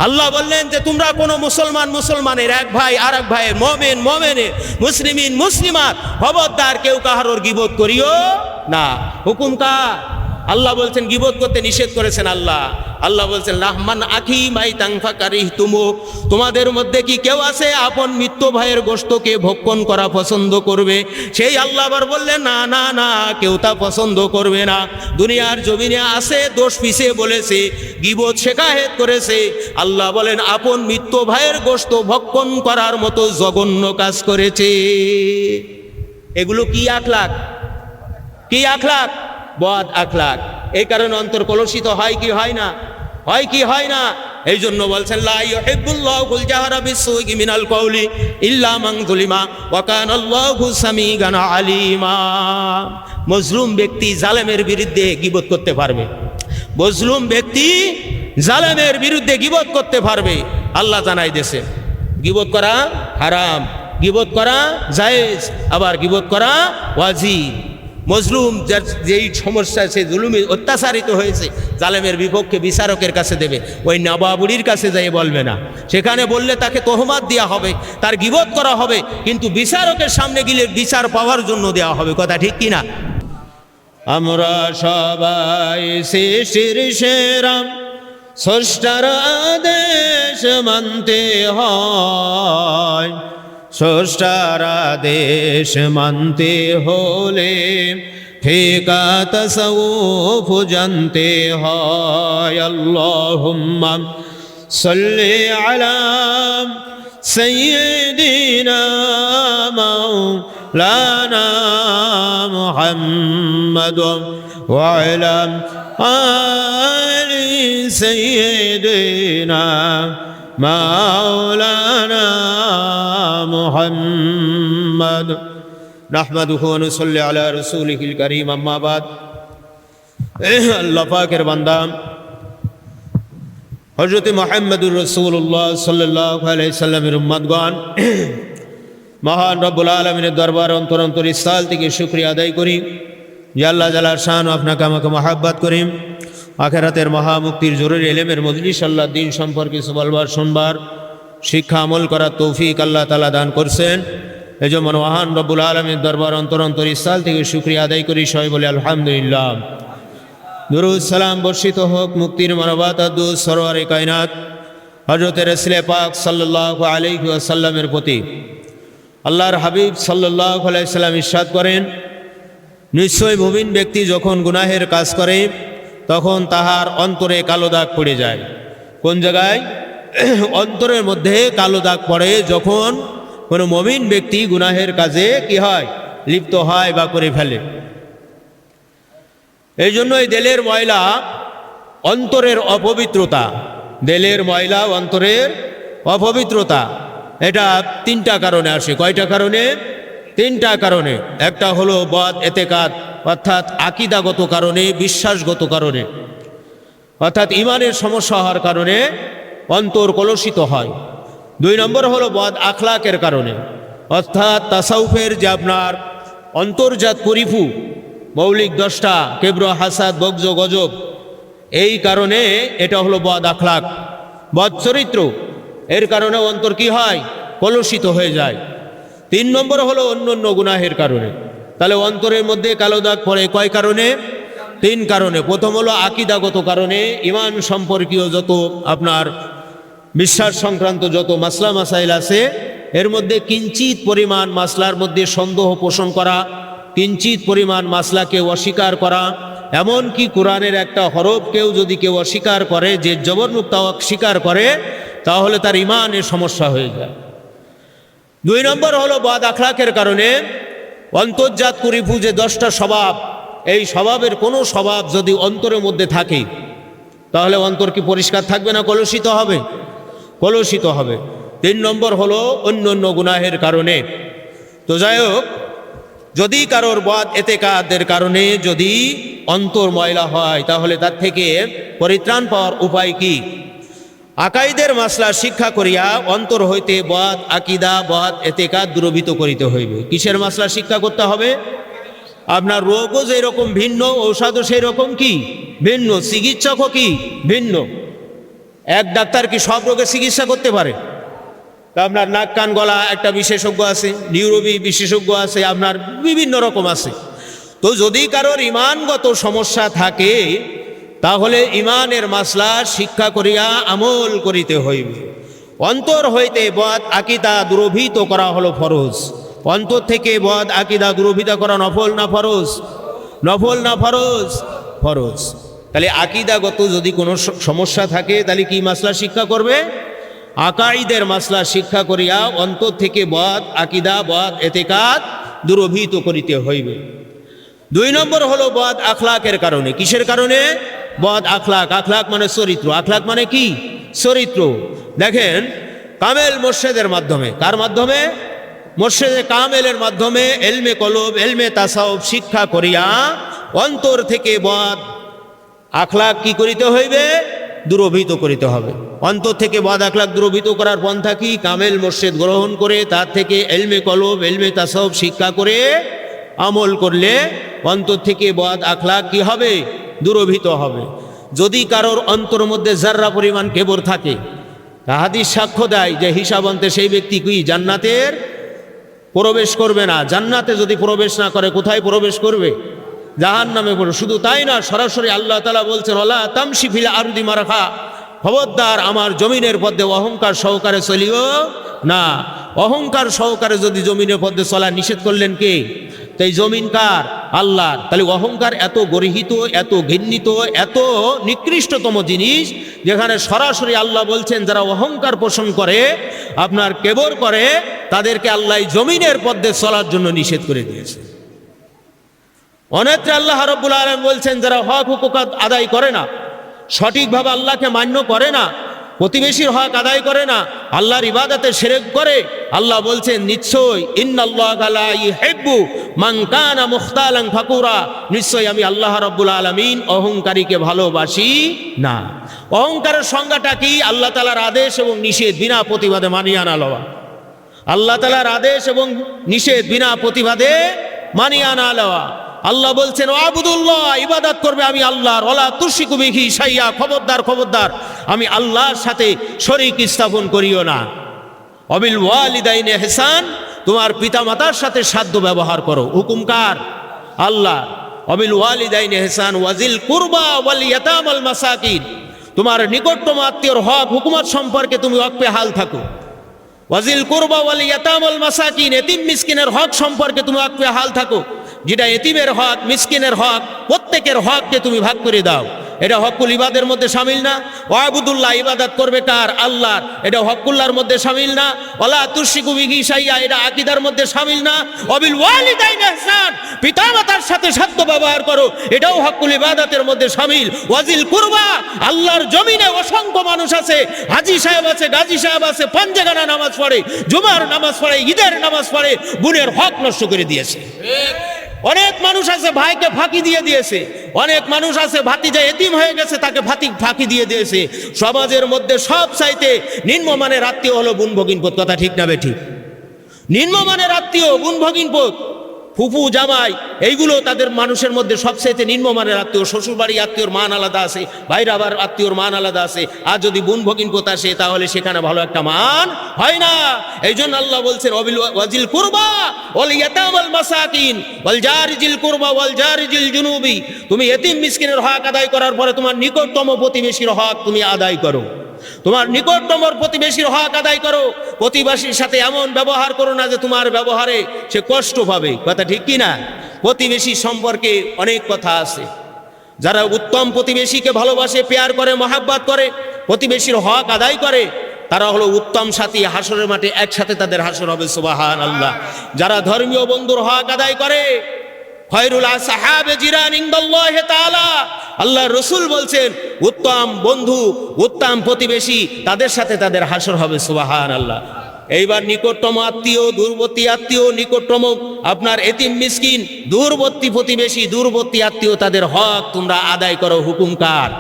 আল্লাহ বললেন যে তোমরা কোনো মুসলমানের এক ভাই আর এক ভাইয়ের, মোমেনের, মুসলিমিন মুসলিমাত, খবরদার কেউ কাহারোর গীবত করিও না। হুকুম কার? আল্লাহ বলছেন গীবত করতে নিষেধ করেছেন আল্লাহ বলছেন লাহমান আখি মাই তাংফা কারিহ তুমু, তোমাদের মধ্যে কি কেউ আছে আপন মৃত্যু ভাইয়ের গোশতকে ভক্ষণ করা পছন্দ করবে? সেই আল্লাহ আবার বললেন না না না, কেউ তা পছন্দ করবে না। দুনিয়ার জমিনে আছে দোষ পিছে বলেছে, গীবত শেখায়েত করেছে। আল্লাহ বলেন আপন মৃত্যু ভাইয়ের গোশত ভক্ষণ করার মতো জঘন্য কাজ করেছে। এগুলো কি আখলাক? কি আখলাক? বদ আখলাক। এই কারণে অন্তর কলুষিত হয় কি হয় না? হয় কি হয় না? এই জন্য বলছেন লা ইউহিব্বুল্লাহুল জাহরা বিসসুই মিনাল কওলি ইল্লা মান যুলিমা ওয়া কানাল্লাহু সামিআন আলিমা। মজলুম ব্যক্তি জালেমের বিরুদ্ধে গীবত করতে পারবে, মজলুম ব্যক্তি জালেমের বিরুদ্ধে গীবত করতে পারবে। আল্লাহ জানাই দিয়েছে গীবত করা হারাম, গীবত করা জায়েজ, আবার গীবত করা ওয়াজিব। মজলুম যেই সমস্যা, সে জুলুমে অত্যাচারিত হয়েছে, জালেমের বিপক্ষে বিচারকের কাছে দেবে, ওই নবাবুড়ির কাছে যাই বলবে না। সেখানে বললে তাকে তহমাত দেওয়া হবে, তার গীবত করা হবে, কিন্তু বিচারকের সামনে গেলে বিচার পাওয়ার জন্য দেওয়া হবে। কথা ঠিক কিনা? আমরা সবাই সৃষ্টির সেরা, স্রষ্টার আদেশ মানতে হয়। স্রষ্টার আদেশ মানতে হলে ফিকা তাসাউফ জানতে হয়। আল্লাহুম্মা সাল্লি আলা সাইয়্যিদিনা মাওলানা মুহাম্মাদ ওয়া আলা আলি সাইয়্যিদিনা মাওলানা মুহাম্মাদ। নাহমাদুহু ওয়া নুসাল্লি আলা রাসূলিহিল কারীম। আম্মা বাদ। আল্লাহ পাকের বান্দা হযরত মুহাম্মদুর রাসূলুল্লাহ সাল্লাল্লাহু আলাইহি সাল্লামের উম্মতগণ, মহান রব্বুল আলামিনের দরবার অন্তর স্থল থেকে শুকরিয়া আদায় করি যে আল্লাহ জালাল শান আপনাকে আমাকে মহব্বত করি। আখিরাতের মহামুক্তির জরুরি ইলমের মজলিস, আল্লাহ দ্বীন সম্পর্কে বলবার, শুনবার, শিক্ষা আমল করার তৌফিক আল্লাহ তাআলা দান করছেন। এই জন্য মহান রব্বুল আলামিনের দরবার অন্তর স্থল থেকে শুকরিয়া আদায় করি। সবাই বলে আলহামদুলিল্লাহ। দুরূদ সালাম বর্ষিত হোক মুক্তির মানবত দুরূদ সরওয়ারে কায়নাত হযরত রাসূল পাক সাল্লাল্লাহু আলাইহি ওয়াসাল্লামের প্রতি। আল্লাহর হাবিব সাল্লাল্লাহু আলাইহি ওয়াসাল্লাম ইরশাদ করেন, নিশ্চয় মুমিন ব্যক্তি যখন গুনাহের কাজ করে তখন তাহার অন্তরে কালো দাগ পড়ে যায়। কোন জায়গায়? অন্তরের মধ্যে কালো দাগ পড়ে যখন কোনো মুমিন ব্যক্তি গুনাহের কাজে কি হয়? লিপ্ত হয় বা করে ফেলে। এই জন্যই দিলের ময়লা, অন্তরের অপবিত্রতা, দিলের ময়লা, অন্তরের অপবিত্রতা, এটা তিনটা কারণে আসে। কয়টা কারণে? তিনটা কারণে। একটা হলো বদ এতেকাদ, অর্থাৎ আকীদাগত কারণে, বিশ্বাসগত কারণে, অর্থাৎ ইমানের সমস্যা হওয়ার কারণে অন্তর কলুষিত হয়। দুই নম্বর হলো বদ আখলাকের কারণে, অর্থাৎ তাসাউফের যে আপনার অন্তর্জাত পরিফু, মৌলিক দশটা, কেব্র, হাসাদ, বগজ, গজব, এই কারণে এটা হলো বদ আখলাক, বদ চরিত্র। এর কারণে অন্তর কি হয়? কলুষিত হয়ে যায়। তিন নম্বর হলো অন্য অন্য গুনাহের কারণে। তাহলে অন্তরের মধ্যে কালো দাগ পড়ে কয় কারণে? তিন কারণে। প্রথম হলো আকীদাগত কারণে, ইমান সম্পর্কীয় যত আপনার বিশ্বাস সংক্রান্ত যত মাসলা মাসাইল আছে, এর মধ্যে কিঞ্চিত পরিমাণ মাসলার মধ্যে সন্দেহ পোষণ করা, কিঞ্চিত পরিমাণ মাসলাকে অস্বীকার করা, এমনকি কোরআনের একটা হরফকেও যদি কেউ অস্বীকার করে, যে জবরমুক্ত অস্বীকার করে, তাহলে তার ইমানের সমস্যা হয়ে যায়। দুই নম্বর হলো বদ আখলাকের কারণে, অন্তর্জাত কুরিফু যে 10টা স্বভাব, এই স্বভাবের কোনো স্বভাব যদি অন্তরের মধ্যে থাকে, তাহলে অন্তর কি পরিষ্কার থাকবে না কলুষিত হবে? কলুষিত হবে। তিন নম্বর হলো অন্য অন্য গুনাহের কারণে। তো যাই হোক, যদি কারোর বদ এতেকাদের কারণে যদি অন্তর ময়লা হয়, তাহলে তার থেকে পরিত্রাণ পাওয়ার উপায় কি? আকাইদের মাসলা শিক্ষা করিয়া অন্তর হইতে বদ আকিদা, বদ এতেকাদ দূরীভূত করিতে হইবে। কিসের মাসলা শিক্ষা করতে হবে? আপনার রোগও যেরকম ভিন্ন, ঔষধও সেই রকম কি ভিন্ন, চিকিৎসকও কি ভিন্ন। এক ডাক্তার কি সব রোগের চিকিৎসা করতে পারে? তা আপনার নাক কান গলা একটা বিশেষজ্ঞ আছে, নিউরোবি বিশেষজ্ঞ আছে, আপনার বিভিন্ন রকম আছে। তো যদি কারোর ইমানগত সমস্যা থাকে তাহলে ইমানের মাসলা শিক্ষা করিয়া আমল করিতে হইবে। অন্তর হইতে বদ আকিদা দুরভিত করা হলো ফরজ। অন্তর থেকে বদ আকিদা দুরভিত করা নফল না ফরজ? নফল না ফরজ? ফরজ। তাহলে আকিদাগত যদি কোনো সমস্যা থাকে তাহলে কি মাসলা শিক্ষা করবে? আকাইদের মাসলা শিক্ষা করিয়া অন্তর থেকে বদ আকিদা বদ এতেকাদ দুরভিত করিতে হইবে। 2 নম্বর হলো বদ আখলাকের কারণে। কিসের কারণে? বদ আখলাক। আখলাক মানে চরিত্র। আখলাক মানে কি? চরিত্র। দেখেন, কামেল মোর্শেদের মাধ্যমে, কার মাধ্যমে? মোর্শেদে কামেলের মাধ্যমে এলমে কলব এলমে তাসাউফ শিক্ষা করিয়া অন্তর থেকে বদ আখলাক কি করিতে হইবে? দূরভীত করিতে হবে। অন্তর থেকে বদ আখলাক দূরভীত করার পন্থা কি? কামেল মোর্শেদ গ্রহণ করে তার থেকে এলমে কলব এলমে তাসাউফ শিক্ষা করে আমল করলে অন্তর থেকে বদ আখলাক কি হবে? দূরভীত হবে। যদি কারোর অন্তর মধ্যে জাররা পরিমাণ কেবর থাকে, হাদিস সাক্ষ্য দেয় যে হিসাব অন্তে সেই ব্যক্তি কি জান্নাতের প্রবেশ করবে না। জান্নাতে যদি প্রবেশ না করে কোথায় প্রবেশ করবে? জাহান্নামে পড়বে। শুধু তাই না, সরাসরি আল্লাহ তাআলা বলছেন ওয়ালা তামশি ফিল আরদি মারহা, খবরদার আমার জমিনের পথে অহংকার সহকারে চলিও না। অহংকার সহকারে যদি জমিনের পথে চলা নিষেধ করলেন কে? তাই জমিন কার? আল্লাহর। তাহলে অহংকার এত গর্হিত, এত ঘৃণিত, এত নিকৃষ্টতম জিনিস, যেখানে সরাসরি আল্লাহ বলছেন যারা অহংকার পোষণ করে, আপনার কেবর করে, তাদেরকে আল্লাহ জমিনের পথে চলার জন্য নিষেধ করে দিয়েছে। অনেকটা আল্লাহ রাব্বুল আলামিন বলছেন যারা হক হুকুক আদায় করে না, সঠিকভাবে আল্লাহকে মান্য করে না, প্রতিবেশীর হক আদায় করে না, আল্লাহর ইবাদতে শিরক করে, আল্লাহ বলছেন নিশ্চয় ইন্নাল্লাহা লা ইউহিব্বু মান কানা মুখতালান ফাকুরা, নিশ্চয় আমি আল্লাহ রাব্বুল আলামিন অহংকারীকে ভালোবাসি না। অহংকারের সংজ্ঞাটা কি? আল্লাহ তাআলার আদেশ এবং নিষেধ বিনা প্রতিবাদে মানিয়ে আনা লওয়া। আল্লাহ তাআলার আদেশ এবং নিষেধ বিনা প্রতিবাদে মানিয়ে আনা লওয়া। আল্লাহ বলছেন আবুদুল্লাহ, ইবাদত করবে আমি আল্লাহর, ওয়ালা তুশরিকু বিহি শাইয়া, খবরদার খবরদার আমি আল্লাহর সাথে শরীক স্থাপন করিও না। অবিল ওয়ালিদাইনি ইহসান, তোমার পিতামাতার সাথে সাধ্য ব্যবহার করো। হুকুম কার? আল্লাহ। অবিল ওয়ালিদাইনি ইহসান ওয়াজিল কুরবা ওয়াল ইয়াতাম ওয়াল মাসাকিন, তোমার নিকটতম আত্মীয়র হক হুকুমত সম্পর্কে তুমি ওয়াকফে হাল থাকো। ওয়াজিল কুরবা ওয়াল ইয়াতাম ওয়াল মাসাকিন, এতিম মিসকিনের হক সম্পর্কে তুমি ওয়াকফে হাল থাকো। যেটা এতিমের হক, মিসকিনের হক, প্রত্যেকের হককে তুমি ভাগ করে দাও। এটা হকুল ইবাদের মধ্যে শামিল না? ওয়াবুদুল্লাহ, ইবাদত করবে কার? আল্লাহর, এটা হকুল্লাহর মধ্যে শামিল না? ওয়ালা তুশরিকু বিহি শাইয়া, এটা আকীদার মধ্যে শামিল না? ওয়াবিল ওয়ালিদাইনি ইহসান, পিতামাতার সাথে সাধ্য ব্যবহার করো, এটাও হকুল ইবাদতের মধ্যে শামিল। ওয়াজিল কুরবা, আল্লাহর জমিনে অসংখ্য মানুষ আছে, হাজী সাহেব আছে, গাজী সাহেব আছে, পাঞ্জেগানা নামাজ পড়ে, জুমার নামাজ পড়ে, ঈদের নামাজ পড়ে, বোনের হক নষ্ট করে দিয়েছে। অনেক মানুষ আছে ভাইকে ফাঁকি দিয়ে দিয়েছে, অনেক মানুষ আছে ভাতিজা এতিম হয়ে গেছে তাকে ফাঁকি দিয়ে দিয়েছে। সমাজের মধ্যে সব চাইতে নিম্নমানের আত্মীয় হলো বোন ভগিনপোত। কথা ঠিক না বেঠিক? নিম্নমানের আত্মীয় বোন ভগিনপোত, ফুফু জামাই, এইগুলো তাদের মানুষের মধ্যে সবচাইতে নিম্নমানের আত্মীয়। শ্বশুরবাড়ি আত্মীয়র মান আলাদা আছে, বাইরে আবার আত্মীয়র মান আলাদা আছে। আর যদি বোন ভগিনপোত আসে তাহলে সেখানে ভালো একটা মান হয় না। এই জন্য আল্লাহ বলছেন ওয়াজিল কুরবা ওয়াল ইয়াতাম ওয়াল মাসাকিন ওয়াল জারি জিল কুরবা ওয়াল জারি জিল জুনুবি, তুমি এতিম মিসকিনের হক আদায় করার পরে তোমার নিকটতম প্রতিবেশীর হক তুমি আদায় করো। তোমার নিকটতম প্রতিবেশীর হক আদায় করো। প্রতিবেশীর সাথে এমন ব্যবহার করো না যে তোমার ব্যবহারে সে কষ্ট পাবে। কথা ঠিক কি না? প্রতিবেশী সম্পর্কে অনেক কথা আছে। যারা উত্তম প্রতিবেশীকে ভালোবাসে, পেয়ার করে, মহাব্বত করে, প্রতিবেশীর হক আদায় করে, তারা হলো উত্তম সাথী। হাসরের মাঠে একসাথে তাদের হাসর হবে, সুবহানাল্লাহ। যারা ধর্মীয় বন্ধুর হক আদায় করে, খয়রুল আসহাবে জিরান ইনদাল্লাহি তাআলা, আল্লাহর রাসূল বলছেন উত্তম বন্ধু, উত্তম প্রতিবেশী, তাদের সাথে তাদের হাসর হবে, সুবহানাল্লাহ। এইবার নিকটতম আত্মীয়, দূরবর্তী আত্মীয়, নিকটতম আপনার এতিম মিসকিন, দূরবর্তী প্রতিবেশী, দূরবর্তী আত্মীয়, তাদের হক তোমরা আদায় করো। হুকুম কার?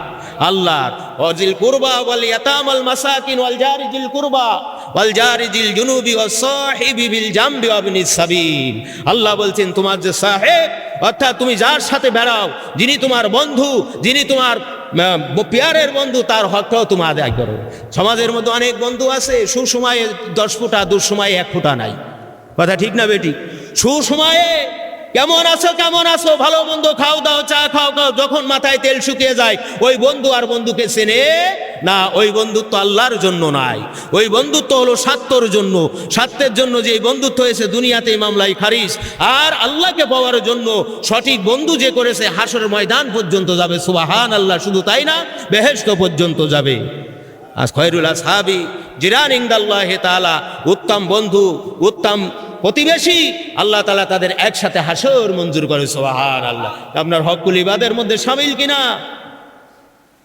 আল্লাহর। ওয়াজিল কুরবা ওয়াল ইয়াতাম ওয়াল মাসাকিন ওয়াল জারি জিল কুরবা ওয়াল জারি জিল জুনুবি ওয়াস সাহিবি বিল জামবি ওয়া ইবনিস সাবিল। আল্লাহ বলছেন তোমার যে সাহেব, অর্থাৎ তুমি যার সাথে বেড়াও, যিনি তোমার বন্ধু, যিনি তোমার পেয়ারের বন্ধু তার হকটাও তুমি আদায় করো। সমাজের মধ্যে অনেক বন্ধু আছে, সুসময়ে 10 ফুটা, দুঃসময়ে 1 ফুটা নাই। কথা ঠিক না বেটি? সুসময়ে কেমন আছো কেমন আছো, ভালো মন্দ খাও দাও, চা খাও খাও, যখন মাথায় তেল শুকিয়ে যায় ওই বন্ধু আর বন্ধুকে চেনে না। ওই বন্ধুত্ব আল্লাহর জন্য নাই, ওই বন্ধুত্ব হলো স্বার্থের জন্য। স্বার্থের জন্য যে বন্ধুত্ব হয়েছে দুনিয়াতে মামলায় খারিজ, আর আল্লাহকে পাওয়ার জন্য সঠিক বন্ধু যে করেছে হাসরের ময়দান পর্যন্ত যাবে। সুবহানাল্লাহ। শুধু তাই না, বেহেশত পর্যন্ত যাবে। আজ খয়রুল আসহাবি জিরান ইনদাল্লাহি তাআলা, উত্তম বন্ধু, উত্তম প্রতিবেশী আল্লাহ তাআলা তাদের একসাথে হাসর মঞ্জুর করে। সুবহানাল্লাহ। আপনার হকুল ইবাদের মধ্যে শামিল কিনা?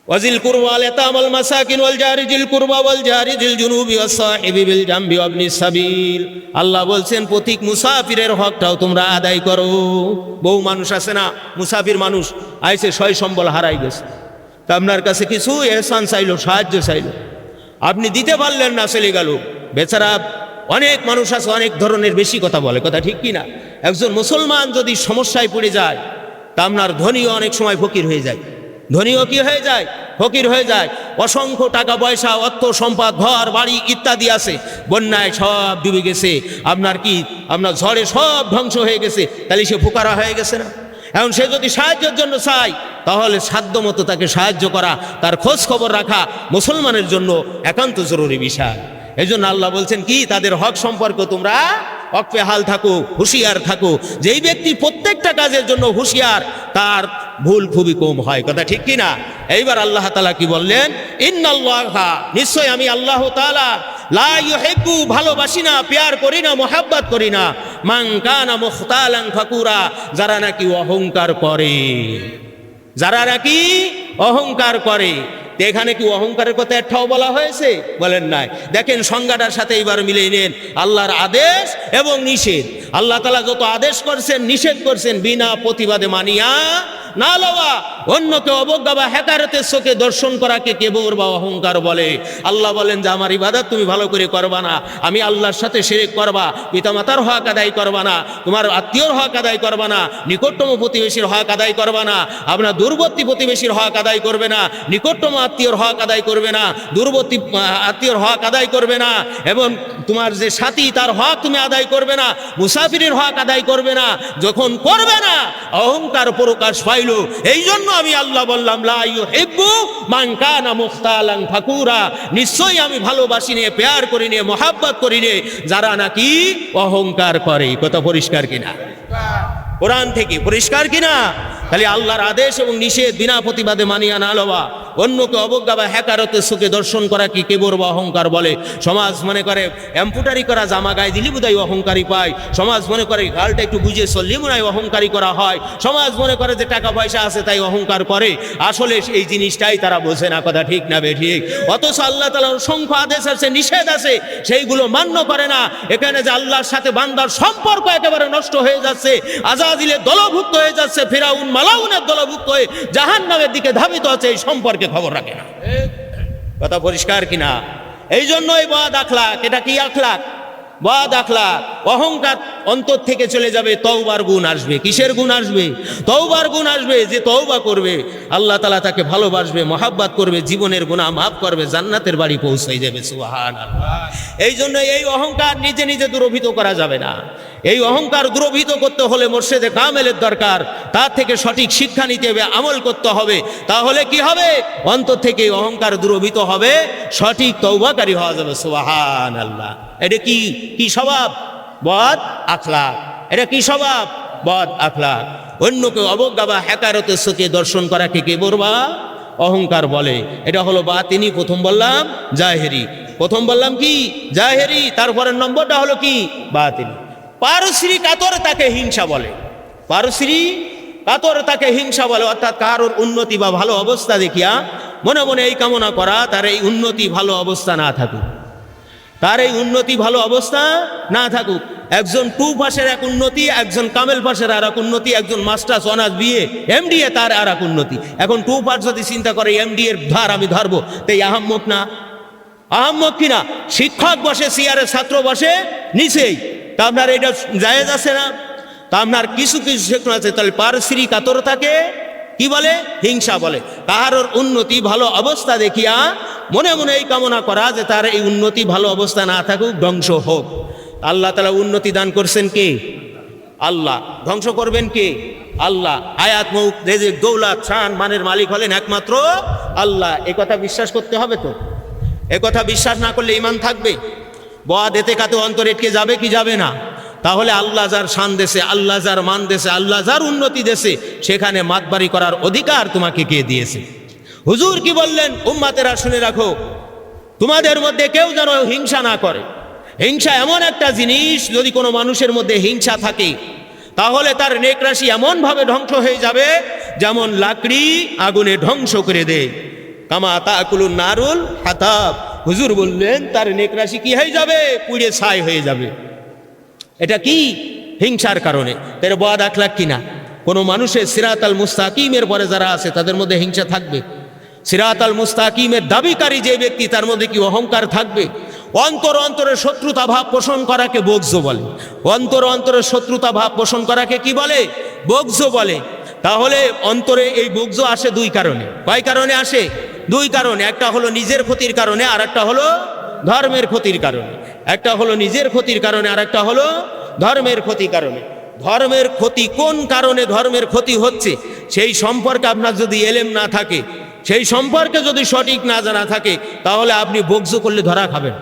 ওয়াজিল কুরবা ওয়াল ইয়াতামাল মাসাকিন ওয়াল জারি জিল কুরবা ওয়াল জারি জিল জুনুবি ওয়াস সাহিবি বিল জামবি ওয়া ইবনিস সাবিল। আল্লাহ বলছেন প্রত্যেক মুসাফিরের হকটাও তোমরা আদায় করো। বহু মানুষ আছে না, মুসাফির মানুষ আইছে, সয় সম্বল হারাই গেছে, তা আপনার কাছে কিছু এহসান চাইলো, সাহায্য চাইলো, আপনি দিতে পারলেন না, চলে গেল। বেচারা অনেক মানুষ আছে অনেক ধরনের বেশি কথা বলে। কথা ঠিক কি না? একজন মুসলমান যদি সমস্যায় পড়ে যায়, তা আপনার ধনীও অনেক সময় ফকির হয়ে যায়। ধনীও কি হয়ে যায়? ফকির হয়ে যায়। অসংখ্য টাকা পয়সা, অর্থ সম্পদ, ঘর বাড়ি ইত্যাদি আছে, বন্যায় সব ডুবে গেছে, আপনার ঝড়ে সব ধ্বংস হয়ে গেছে, তাহলে সে ফুকারা হয়ে গেছে না? এখন সে যদি সাহায্যের জন্য চায়, তাহলে সাধ্য মতো তাকে সাহায্য করা, তার খোঁজ খবর রাখা মুসলমানের জন্য একান্ত জরুরি বিষয়। এই জন্য আল্লাহ বলছেন কি, তাদের হক সম্পর্কে তোমরা অকপে হাল থাকো, হুঁশিয়ার থাকো। যেই ব্যক্তি প্রত্যেকটা কাজের জন্য হুঁশিয়ার, তার ভুল খুবই কম হয়। কথা ঠিক কি না? এইবার আল্লাহ তাআলা কি বললেন? ইন্নাল্লাহা, নিশ্চয় আমি আল্লাহ তাআলা, লা ইউহিব্বু, ভালোবাসি না, প্যার করি না, মোহাব্বত করি না, মান কানা মুখতালান ফাকুরা, যারা নাকি অহংকার করে, যারা নাকি অহংকার করে। এখানে কি অহংকারের কথা একটাও বলা হয়েছে? বলেন নাই। দেখেন সংজ্ঞাটার সাথে এবার মিলে নেন আল্লাহর আদেশ এবং নিষেধ। আল্লাহ তাআলা যত আদেশ করছেন, নিষেধ করছেন, বিনা প্রতিবাদে মানিয়া না লওয়া, অন্যকে অবজ্ঞা বা হেকারতের চোখে দর্শন করাকে কেবর বা অহংকার বলে। আল্লাহ বলেন যে আমার ইবাদত তুমি ভালো করে করবা না, আমি আল্লাহর সাথে শিরক করবা, পিতামাতার হক আদায় করবা না, তোমার আত্মীয়র হক আদায় করবা না, নিকটতম প্রতিবেশীর হক আদায় করবা না, আপনার দূরবর্তী প্রতিবেশীর হক আদায় করবে না, নিকটতম আত্মীয়র হক আদায় করবে না, দূরবর্তী আত্মীয়র হক আদায় করবে না, এবং তোমার যে সাথী তার হক তুমি আদায় করবে না, মুসাফিরের হক আদায় করবে না। যখন করবে না, অহংকার প্রকাশ পাইল। এই জন্য আমি আল্লাহ বললাম, লা ইউহিব্বু মান কানা মুখতালান ফাকুরা, নিশ্চয়ই আমি ভালোবাসি নে, প্যার করি নে, মোহাব্বত করি নে, যারা নাকি অহংকার করে। কথা পরিষ্কার কিনা? কোরআন থেকে পরিষ্কার কিনা? খালি আল্লাহর আদেশ এবং নিষেধ বিনা প্রতিবাদে মানিয়া না লওয়া, অন্যকে অবজ্ঞা বা হ্যাকারতের চোখে দর্শন করা কি কেবর বা অহংকার বলে। সমাজ মনে করে এম্পুটারি করা জামা গায়ে দিলি বোধহয় অহংকারী পায়। সমাজ মনে করে গালটা একটু বুঝে চললে মনে হয় অহংকারী করা হয়। সমাজ মনে করে যে টাকা পয়সা আছে তাই অহংকার করে। আসলে এই জিনিসটাই তারা বোঝে না। কথা ঠিক না বে ঠিক? অথচ আল্লাহ তাআলার অসংখ্য আদেশ আছে, নিষেধ আছে, সেইগুলো মান্য করে না। এখানে যে আল্লাহর সাথে বান্দার সম্পর্ক একেবারে নষ্ট হয়ে যাচ্ছে, আজাদিলের দলভুক্ত হয়ে যাচ্ছে, ফিরাউন মালাউনের দলভুক্ত হয়ে জাহান্নামের দিকে ধাবিত আছে, এই সম্পর্কে খবর রাখে না। কথা পরিষ্কার কিনা? এই জন্যই বদ আখলাক। এটা কি আখলাক? বদ আখলাক। অহংকার অন্তর থেকে চলে যাবে, তওবার গুণ আসবে। কিসের গুণ আসবে? তওবার গুণ আসবে। যে তওবা করবে আল্লাহ তাআলা তাকে ভালোবাসবে, মহাব্বত করবে, জীবনের গুনাহ মাফ করবে, জান্নাতের বাড়ি পৌঁছাই যাবে। সুবহানাল্লাহ। এই জন্য এই অহংকার নিজে নিজে দূরভূত করা যাবে না। এই অহংকার দূরভূত করতে হলে মুর্শিদে কামেলের দরকার। তার থেকে সঠিক শিক্ষা নিতে হবে, আমল করতে হবে। তাহলে কি হবে? অন্তর থেকে অহংকার দূরভূত হবে, সঠিক তওবাকারী হওয়া যাবে। সুবহানাল্লাহ। এটা কি স্বভাব? বদ আখলাক। এটা কি স্বভাব? বদ আখলাক। অন্যকে অবজ্ঞা বা হ্যাকারতের চোখে দর্শন করাকে কে বলবা? অহংকার বলে। এটা হলো বাতিনি। প্রথম বললাম জাহেরি। প্রথম বললাম কি? জাহেরি। তারপরের নম্বরটা হলো কি? বাতিনি। পারস্পরিক আতরতাকে হিংসা বলে। পারস্পরিক আতরতাকে হিংসা বলে, অর্থাৎ কারোর উন্নতি বা ভালো অবস্থা দেখিয়া মনে মনে এই কামনা করা তার এই উন্নতি ভালো অবস্থা না থাকুক, তার এই উন্নতি ভালো অবস্থা না থাকুক। একজন 2 পাশের এক উন্নতি, একজন কামেল পাশের আর এক উন্নতি, একজন মাস্টার্স অনার্স বিএ এমডিএ তার আর এক উন্নতি। এখন 2 পাশ যদি চিন্তা করে এমডি এর ধার আমি ধরবো, তো এই আহাম্মক না? আহাম্মক কিনা? শিক্ষক বসে চেয়ারে, ছাত্র বসে নিচেই, তা আপনার এটা জায়েজ আছে না? তা আপনার কিছু কিছু সেকশন আছে। তাহলে পারস্পরিক আতরতাকে কি বলে? হিংসা বলে। কাহারোর উন্নতি ভালো অবস্থা দেখিয়া মনে মনে এই কামনা করা যে তার এই উন্নতি ভালো অবস্থা না থাকুক, ধ্বংস হোক। আল্লাহ তাআলা উন্নতি দান করছেন কে? আল্লাহ। ধ্বংস করবেন কে? আল্লাহ। হায়াত, মৌত, রিজিক, দৌলত, শান, মানের মালিক হলেন একমাত্র আল্লাহ। এ কথা বিশ্বাস করতে হবে তো। এ কথা বিশ্বাস না করলে ঈমান থাকবে? বয়া দেতে কাতে অন্তর এটকে যাবে কি যাবে না? তাহলে আল্লাহ যার শান দেশে, আল্লাহ যার মান দেশে, আল্লাহ যার উন্নতি দেশে, সেখানে মাতবাড়ি করার অধিকার তোমাকে কে দিয়েছে? হুজুর কি বললেন? উম্মাতেরা শুনে রাখো, তোমাদের মধ্যে কেউ যেন হিংসা না করে। হিংসা এমন একটা জিনিস, যদি কোনো মানুষের মধ্যে হিংসা থাকে তাহলে তার নেক রাশি এমনভাবে ধ্বংস হয়ে যাবে যেমন লাকড়ি আগুনে ধ্বংস করে দেয়। কামা তাকুলুন নারুল হাতাব। হুজুর বললেন তার নেক রাশি কি হয়ে যাবে? পুড়ে ছাই হয়ে যাবে। এটা কি? হিংসার কারণে। তার বদ আখলাক কিনা? কোনো মানুষের সিরাতাল মুস্তাকিমের পরে যারা আছে তাদের মধ্যে হিংসা থাকবে? সিরাতাল মুস্তাকিমের দাবিকারী যে ব্যক্তি, তার মধ্যে কি অহংকার থাকবে? অন্তর অন্তরে শত্রুতা ভাব পোষণ করাকে বগজ বলে। অন্তর অন্তরে শত্রুতা ভাব পোষণ করাকে কি বলে? বগজ বলে। তাহলে অন্তরে এই বগজ আসে দুই কারণে। কয় কারণে আসে? দুই কারণে। একটা হলো নিজের ক্ষতির কারণে, আর একটা হলো ধর্মের ক্ষতির কারণে। একটা হলো নিজের ক্ষতির কারণে, আর একটা হলো ধর্মের ক্ষতির কারণে। ধর্মের ক্ষতি কোন কারণে ধর্মের ক্ষতি হচ্ছে সেই সম্পর্কে আপনার যদি এলেম না থাকে, সেই সম্পর্কে যদি সঠিক না জানা থাকে, তাহলে আপনি বগজ করলে ধরা খাবেন।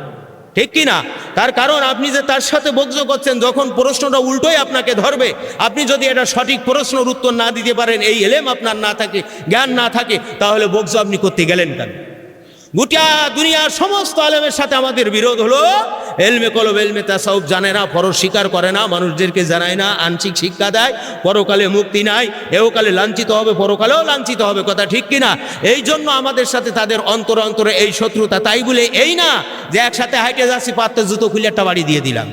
ঠিক কি না? তার কারণ আপনি যে তার সাথে বগজ করছেন, যখন প্রশ্নটা উল্টোই আপনাকে ধরবে, আপনি যদি এটা সঠিক প্রশ্নের উত্তর না দিতে পারেন, এই এলেম আপনার না থাকে, জ্ঞান না থাকে, তাহলে বগজ আপনি করতে গেলেন কেন? গোটা দুনিয়ার সমস্ত আলেমের সাথে আমাদের বিরোধ হলো এলমে কলব, এলমে তাসাউফ জানে না, পর স্বীকার করে না, মানুষদেরকে জানায় না, আংশিক শিক্ষা দেয়, পরকালে মুক্তি নাই, এওকালে লাঞ্ছিত হবে, পরকালেও লাঞ্ছিত হবে। কথা ঠিক কিনা? এই জন্য আমাদের সাথে তাদের অন্তর অন্তরে এই শত্রুতা। তাই বলে এই না যে একসাথে হাইটে যাচ্ছি, পাত্রে জুতো খুলে একটা বাড়ি দিয়ে দিলাম,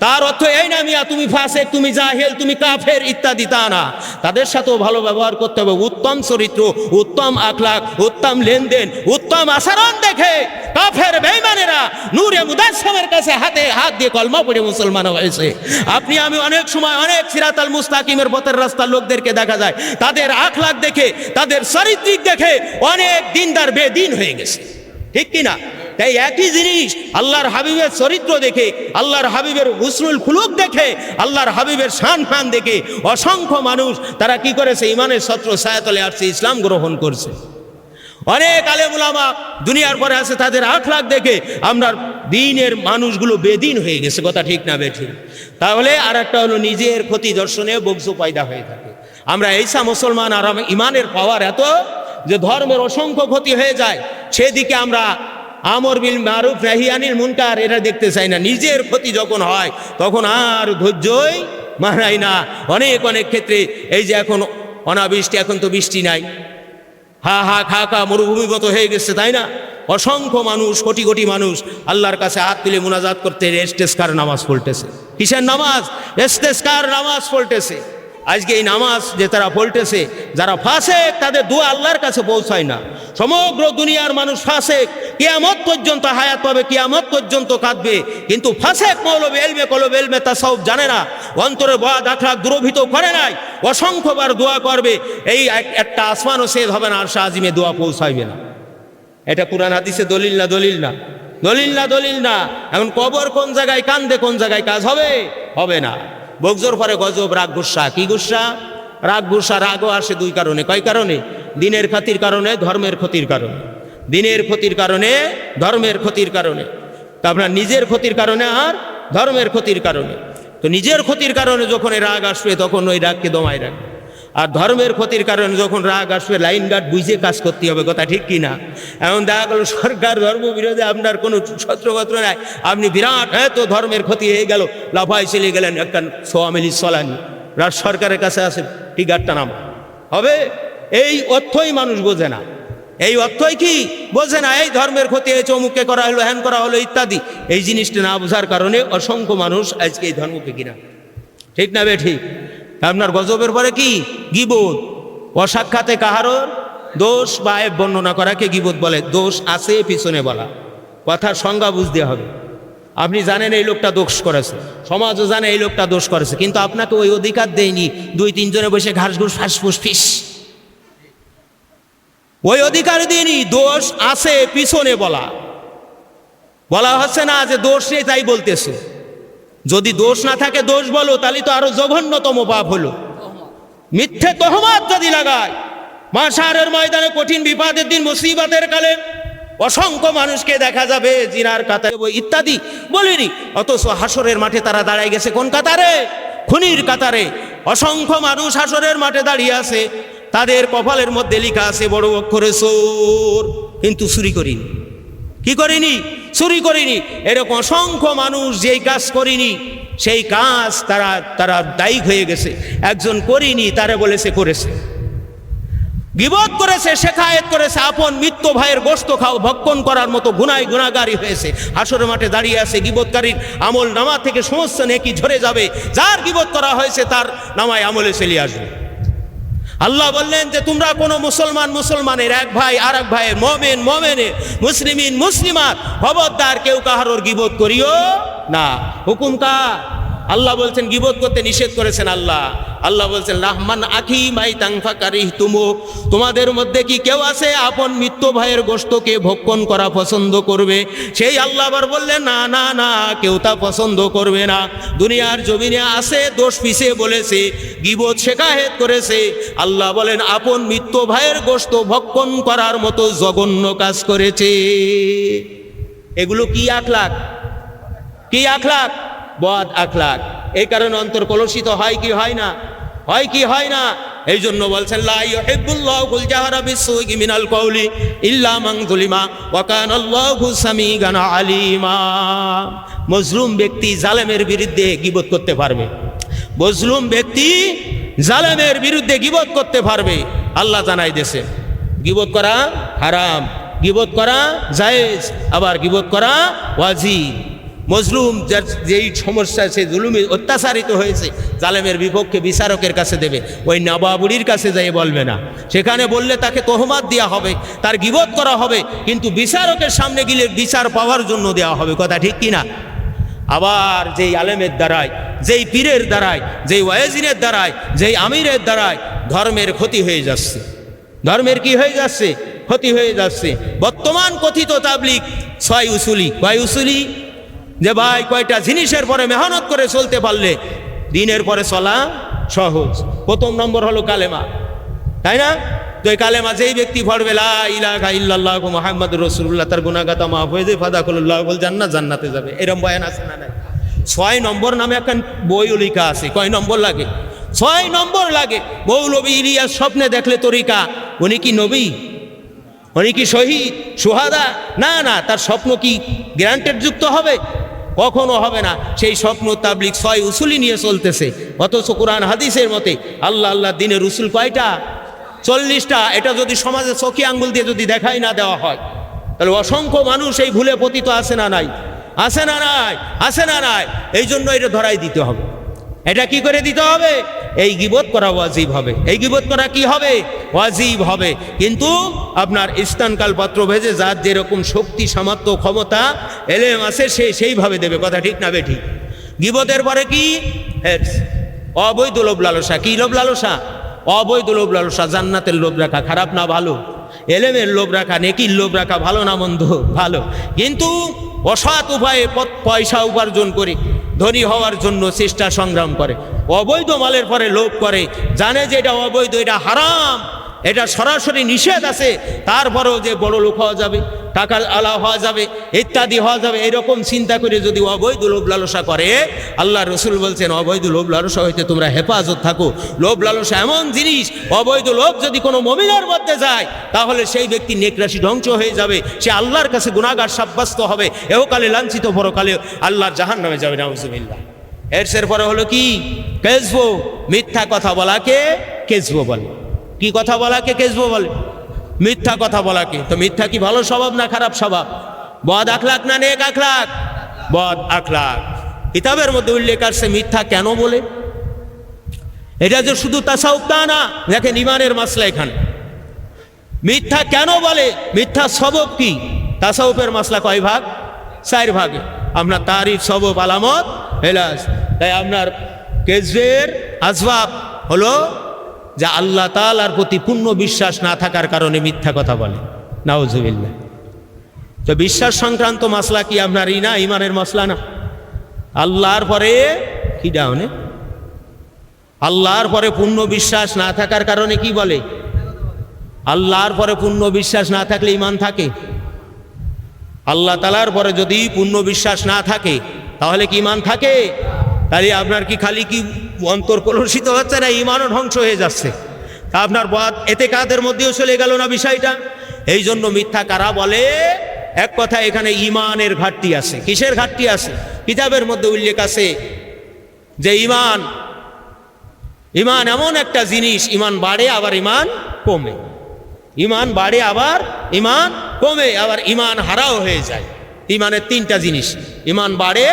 তার অর্থ এই না মিয়া তুমি ফাসেক, তুমি জাহেল, তুমি কাফের ইত্যাদি, তা না। তাদের সাথেও ভালো ব্যবহার করতে হবে, উত্তম চরিত্র, উত্তম আখলাক, উত্তম লেনদেন, উত্তম আচরণ দেখে কাফের বেঈমানেরা নূরে মুদাসসামের কাছে হাতে হাত দিয়ে কলমা পড়ে মুসলমান হয়েছে। আপনি আমি অনেক সময় অনেক সিরাতাল মুস্তাকিমের পথের রাস্তার লোকদেরকে দেখা যায়, তাদের আখলাক দেখে, তাদের চারিত্রিক দেখে অনেক দিনদার বেদিন হয়ে গেছে। ঠিক কিনা? তাই একই জিনিস আল্লাহর হাবিবের চরিত্র দেখে, আল্লাহর হাবিবের হুসনুল খুলুক দেখে, আল্লাহর হাবিবের শান ফান দেখে অসংখ্য মানুষ তারা কি করেছে? ইমানের ছত্র ছায়াতলে আসছে, ইসলাম গ্রহণ করছে। অনেক আলেম উলামা দুনিয়ার পরে আছে, তাদের আখলাক দেখে আমরা দিনের মানুষগুলো বেদিন হয়ে গেছে। কথা ঠিক না বেঠিক? তাহলে আর একটা হলো নিজের ক্ষতি দর্শনে বগজ পয়দা হয়ে থাকে। আমরা এইসা মুসলমান, আর ইমানের পাওয়ার এত যে ধর্মের অসংখ্য ক্ষতি হয়ে যায়, সেদিকে আমরা আমর বিল মারুফ নাহি আনিল মুনকার এটা দেখতে চাই না। নিজের ক্ষতি যখন হয় তখন আর ধৈর্যই মানায় না। অনেক অনেক ক্ষেত্রে এই যে এখন অনাবৃষ্টি, এখন তো বৃষ্টি নাই, হা হা খা খা মরুভূমি মতো হয়ে গেছে, তাই না? অসংখ্য মানুষ, কোটি কোটি মানুষ আল্লাহর কাছে হাত তুলে মুনাজাত করতে ইস্তেসকার নামাজ পড়তেছে। কিসের নামাজ? ইস্তেসকার নামাজ পড়তেছে। আজকে এই নামাজ যে তারা পড়তেছে, যারা ফাসেক, তাদের দোয়া আল্লাহর কাছে পৌঁছায় না। সমগ্র দুনিয়ার মানুষ ফাসেক, কিয়ামত পর্যন্ত হায়াত পাবে, কিয়ামত পর্যন্ত কাঁদবে, কিন্তু ফাসেক মৌলবী এলমে কলব, এলমে তাসাউফ জানে না, অন্তরে বদ আখলাক দুরভিত করে নাই, অসংখ্যবার দোয়া করবে, এই একটা আসমানও সেদ হবে না, আরশে আজিমে দোয়া পৌঁছাইবে না। এটা কুরআন হাদিসে দলিল না? দলিল না? দলিল না? দলিল না? এখন কবর কোন জায়গায়, কান্দে কোন জায়গায়, কাজ হবে? হবে না। বগজোর পরে গজব, রাগ, গুসা। কি গুসা? রাগ, গুসা। রাগও আসে দুই কারণে। কয় কারণে? দিনের ক্ষতির কারণে, ধর্মের ক্ষতির কারণে। দিনের ক্ষতির কারণে, ধর্মের ক্ষতির কারণে। তা আপনার নিজের ক্ষতির কারণে আর ধর্মের ক্ষতির কারণে। তো নিজের ক্ষতির কারণে যখন এই রাগ আসবে, তখন ওই রাগকে দমায় রাখবে। আর ধর্মের ক্ষতির কারণে যখন রাগ আসবে, লাইন গার্ড বুঝে কাজ করতে হবে। কথা ঠিক কি না? এখন দেখা গেল সরকার ধর্ম বিরোধী আপনার কোনো ছত্রপত্র নাই, আপনি বিরাট তো ধর্মের ক্ষতি হয়ে গেল, লাফাই চলে গেলেন একটা সোয়ামিলি চলানি, রাজ সরকারের কাছে আছে টিকারটা নাম হবে। এই অর্থই মানুষ বোঝে না। এই অর্থই কি বোঝে না? এই ধর্মের ক্ষতি হয়েছে, অমুককে করা হলো, হ্যান করা হলো ইত্যাদি। এই জিনিসটা না বোঝার কারণে অসংখ্য মানুষ আজকে এই ধর্মকে কিনা। ঠিক না বে ঠিক? আপনার গজবের পরে কি? গীবত। অসাক্ষাতে কাহারোর দোষ বা আয়েব বর্ণনা করাকে গীবত বলে। দোষ আছে পিছনে বলা, কথার সংজ্ঞা বুঝতে হবে। আপনি জানেন এই লোকটা দোষ করেছে, সমাজও জানে এই লোকটা দোষ করেছে, কিন্তু আপনাকে ওই অধিকার দেয়নি দুই তিনজনে বসে ঘাস ঘুষ ফাঁস ফুস ফিস ওই অধিকার দিনই দোষ আছে পিছনে বলা হচ্ছে না যে দোষ নেই তাই বলতেছে। যদি দোষ না থাকে দোষ বলো, তাহলে তো আরো জঘন্যতম পাপ হলো। মিথ্যে তহমত যদি লাগায়, মাশারের ময়দানে কঠিন বিপদের দিন মুসিবতের কালে অসংখ্য মানুষকে দেখা যাবে জিনার কাতারে ইত্যাদি বলিনি, অথচ হাসরের মাঠে তারা দাঁড়ায় গেছে কোন কাতারে? খুনির কাতারে। অসংখ্য মানুষ হাসরের মাঠে দাঁড়িয়ে আছে, তাদের কপালের মধ্যে লেখা আছে বড় অক্ষরে চোর, কিন্তু চুরি করিনি। কি করিনি? চুরি করিনি। এরকম অসংখ্য মানুষ যেই কাজ করিনি সেই কাজ তারা দায়ী হয়ে গেছে। একজন করিনি, তারা বলেছে করেছে। গীবত করেছে, শেখায়েত করেছে, আপন মৃত্যু ভাইয়ের গোশত ভক্ষণ করার মতো গুনাহগারী হয়েছে। হাসরের মাঠে দাঁড়িয়ে আছে, গীবতকারীর আমল নামা থেকে সমস্ত নেকি ঝরে যাবে। যার গীবত করা হয়েছে তার নামায় আমলে চলে আসবে। আল্লাহ বললেন যে তোমরা কোনো মুসলমানের এক ভাই আর এক ভাইয়ের, মোমেনের, মুসলিমিন মুসলিমাত, খবরদার কেউ কাহারোর গীবত করিও না। হুকুম কার? আল্লাহ বলছেন গীবত করতে নিষেধ করেছেন আল্লাহ বলছেন রাহমান আখি মাই তাংফা কারিহ তুমু, তোমাদের মধ্যে কি কেউ আছে আপন মৃত্যু ভাইয়ের গোশতকে ভক্ষণ করা পছন্দ করবে? সেই আল্লাহ আবার বললেন না না না, কেউ তা পছন্দ করবে না। দুনিয়ার জমিনে আছে দোষ পিছে বলেছে, গীবত শেখায়েত করেছে। আল্লাহ বলেন আপন মৃত্যু ভাইয়ের গোশত ভক্ষণ করার মতো জঘন্য কাজ করেছে। এগুলো কি আখলাক? কি আখলাক? বদ আখলাক। এই কারণে অন্তর কলুষিত হয় কি হয় না? হয় কি হয় না? এই জন্য বলছেন লা ইউহিব্বুল্লাহুল জাহরা বিসসুই মিনাল কওলি ইল্লা মান যুলিমা ওয়া কানাল্লাহু সামিআন আলিমা। মজলুম ব্যক্তি জালেমের বিরুদ্ধে গীবত করতে পারবে। মজলুম ব্যক্তি জালেমের বিরুদ্ধে গীবত করতে পারবে। আল্লাহ জানাই দিয়েছে গীবত করা হারাম, গীবত করা জায়েজ, আবার গীবত করা ওয়াজিব। মজলুম যেই সমস্যা, সে জুলুমে অত্যাচারিত হয়েছে, জালেমের বিপক্ষে বিচারকের কাছে দেবে, ওই নবাবুড়ির কাছে যাই বলবে না। সেখানে বললে তাকে তহমাত দেওয়া হবে, তার গীবত করা হবে, কিন্তু বিচারকের সামনে গেলে বিচার পাওয়ার জন্য দেওয়া হবে। কথা ঠিক কিনা? আবার যেই আলেমের দ্বারায়, যেই পীরের দ্বারায়, যেই ওয়াজিনের দ্বারায়, যেই আমিরের দ্বারায় ধর্মের ক্ষতি হয়ে যাচ্ছে। ধর্মের কি হয়ে যাচ্ছে? ক্ষতি হয়ে যাচ্ছে। বর্তমান কথিত তাবলিগ ছয় উসুলি, কয় উসুলি? যে ভাই কয়টা জিনিসের পরে মেহনত করে চলতে পারলে দিনের পরে চলা সহজ। প্রথম নম্বর হলো কালেমা, তাই না? তো এই কালেমা যেই ব্যক্তি পড়বে লা ইলাহা ইল্লাল্লাহু মুহাম্মাদুর রাসূলুল্লাহ, তার গুনাহগাতা মাফ হয়ে যাবে, ফাদাকুল্লাহু ওয়াল জান্নাহ, জান্নাতে যাবে। এরকম বয়ান আছে না নাই? 6 নম্বর নামে একটা বইও লেখা আছে। কয় নম্বর লাগে? 6 নম্বর লাগে। মৌলভী ইলিয়াস স্বপ্নে দেখলে তরিকা, উনি কি নবী? উনি কি শহীদ সুহাদা? না না, তার স্বপ্ন কি গ্যারান্টেড যুক্ত হবে? কখনো হবে না। সেই স্বপ্ন তাবলিগ 6 উসুলি নিয়ে চলতেছে, অথচ কোরআন হাদিসের মতে আল্লাহ দিনের উসুল কয়টা? 40টা। এটা যদি সমাজে চোখে আঙ্গুল দিয়ে যদি দেখাই না দেওয়া হয়, তাহলে অসংখ্য মানুষ এই ভুলে পতিত আছে না নাই? আছে না নাই? আছে না নাই? এই জন্য এটা ধরাই দিতে হবে। এটা কি করে দিতে হবে? এই গীবত করা ওয়াজিব হবে। এই গীবত করা কি হবে? ওয়াজিব হবে। কিন্তু আপনার স্থানকাল পাত্র ভেজে যার যেরকম শক্তি, সামর্থ্য, ক্ষমতা, এলেম আছে সে সেইভাবে দেবে। কথা ঠিক না বেঠিক? গীবতের পরে কি? অবৈধ লোভ লালসা। কি লোভ লালসা? অবৈধ লোভ লালসা। জান্নাতের লোভ রাখা খারাপ না ভালো? এলেমের লোভ রাখা, নেকির লোভ রাখা ভালো না মন্দ? ভালো। কিন্তু অসৎ উপায়ে পয়সা উপার্জন করে ধনী হওয়ার জন্য চেষ্টা সংগ্রাম করে, অবৈধ মালের পরে লোভ করে, জানে যে এটা অবৈধ, এটা হারাম, এটা সরাসরি নিষেধ আছে, তারপরেও যে বড় লোক হওয়া যাবে, টাকার আলা হওয়া যাবে, ইত্যাদি হওয়া যাবে, এরকম চিন্তা করে যদি অবৈধ লোভ লালসা করে, আল্লাহ রসুল বলছেন অবৈধ লোভ লালসা হইতে তোমরা হেফাজত থাকো। লোভ লালসা এমন জিনিস, অবৈধ লোভ যদি কোনো মুমিনের মধ্যে যায় তাহলে সেই ব্যক্তি নেকরাশি ধ্বংস হয়ে যাবে, সে আল্লাহর কাছে গুনাহগার সাব্যস্ত হবে, এহকালে লাঞ্ছিত, পরকালে আল্লাহর জাহান্নামে যাবে। নাউজুবিল্লাহ। এর পরে হলো কি? কেজব। মিথ্যা কথা বলাকে কেজব বলে। কি কথা বলাকে কেজব বলে? মিথ্যা কথা বলাকে। তো মিথ্যা কি ভালো স্বভাব না খারাপ স্বভাব? বদ আখলাক না নেক আখলাক? বদ আখলাক। কিতাবের মধ্যে উল্লেখ আছে মিথ্যা কেন বলে। এটা যে শুধু তাসাউফ তা না, দেখেন ইমানের মাসলা এখানে। মিথ্যা কেন বলে? মিথ্যা সবব কি? তাসাউফের মাসলা কয় ভাগ? 4 ভাগে। আপনার তারিফ, সবব, আলামত, এলাজ। তাই আপনার কেজবের আসবাব হলো যে আল্লাহ তাআলার প্রতি পূর্ণ বিশ্বাস না থাকার কারণে মিথ্যা কথা বলে। নাউজুবিল্লাহ। তো বিশ্বাস সংক্রান্ত মাসলা কি আপনার ইমানের মশলা না? আল্লাহর পরে কি ডাউনে, আল্লাহর পরে পূর্ণ বিশ্বাস না থাকার কারণে কি বলে? আল্লাহর পরে পূর্ণ বিশ্বাস না থাকলে ইমান থাকে? আল্লাহ তাআলার পরে যদি পূর্ণ বিশ্বাস না থাকে তাহলে কি ইমান থাকে? তাহলে আপনার কি খালি কি অন্তর কলুষিত হচ্ছে না, ইমানও ধ্বংস হয়ে যাচ্ছে? তা আপনার এতে কাদের মধ্যেও চলে গেল না বিষয়টা? এই জন্য মিথ্যা কারা বলে? এক কথা এখানে ইমানের ঘাটতি আছে। কিসের ঘাটতি আছে? কিতাবের মধ্যে উল্লেখ আছে যে ইমান এমন একটা জিনিস, ইমান বাড়ে আবার ইমান কমে, ইমান বাড়ে আবার ইমান কমে, আবার ইমান হারাও হয়ে যায়। ইমানের তিনটা জিনিস, ইমান বাড়ে,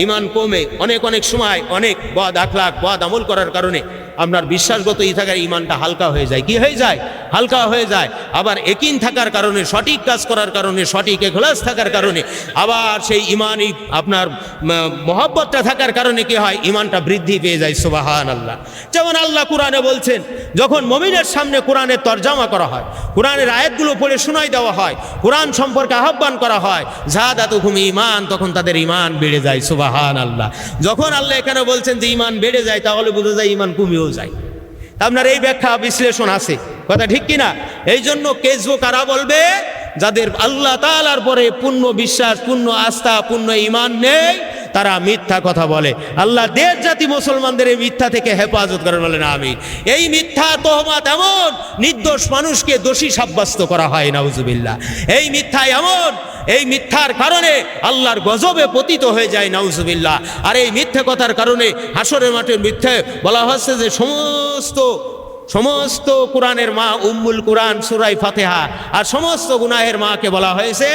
ইমান কমে। অনেক সময় অনেক বদ আখলাক বদ আমল করার কারণে আপনার বিশ্বাসগত থাকার ইমানটা হালকা হয়ে যায়। কি হয়ে যায়? হালকা হয়ে যায়। আবার একিন থাকার কারণে, সঠিক কাজ করার কারণে, সঠিক ইখলাস থাকার কারণে, আবার সেই ইমানই আপনার মহব্বতটা থাকার কারণে কি হয়? ইমানটা বৃদ্ধি পেয়ে যায়। সুবহানাল্লাহ। যেমন আল্লাহ কোরআনে বলছেন, যখন মুমিনের সামনে কোরআনের তরজমা করা হয়, কোরআনের আয়াতগুলো পড়ে শোনাই দেওয়া হয়, কোরআন সম্পর্কে আহ্বান করা হয়, যাদাতুহুম ঈমান, তখন তাদের ঈমান বেড়ে যায়। সুবহানাল্লাহ। যখন আল্লাহ এখানে বলছেন যে ঈমান বেড়ে যায়, তাহলে বোঝা যায় ঈমান কমেও যায়। আপনার এই ব্যাখ্যা বিশ্লেষণ আছে, কথা ঠিক কিনা? এই জন্য কেজবো কারা বলবে? যাদের আল্লাহ তাআলার পরে পূর্ণ বিশ্বাস, পূর্ণ আস্থা, পূর্ণ ঈমান নেই, তারা মিথ্যা কথা বলে। আল্লাহ দেশ জাতি মুসলমানদের এই মিথ্যা থেকে হেফাজত করেন, বলেন আমিন। এই মিথ্যা তহমাত এমন নির্দোষ মানুষকে দোষী সাব্যস্ত করা হয়। নাউজুবিল্লাহ। এই মিথ্যা এমন, এই মিথ্যার কারণে আল্লাহর গজবে পতিত হয়ে যায়। নাউজুবিল্লাহ। আর এই মিথ্যে কথার কারণে হাসরের মাঠে মিথ্যে বলা হচ্ছে যে সমস্ত কোরআনের মা উম্মুল কোরআন সূরা ফাতিহা, আর সমস্ত গুনাহের মাকে বলা হয়েছে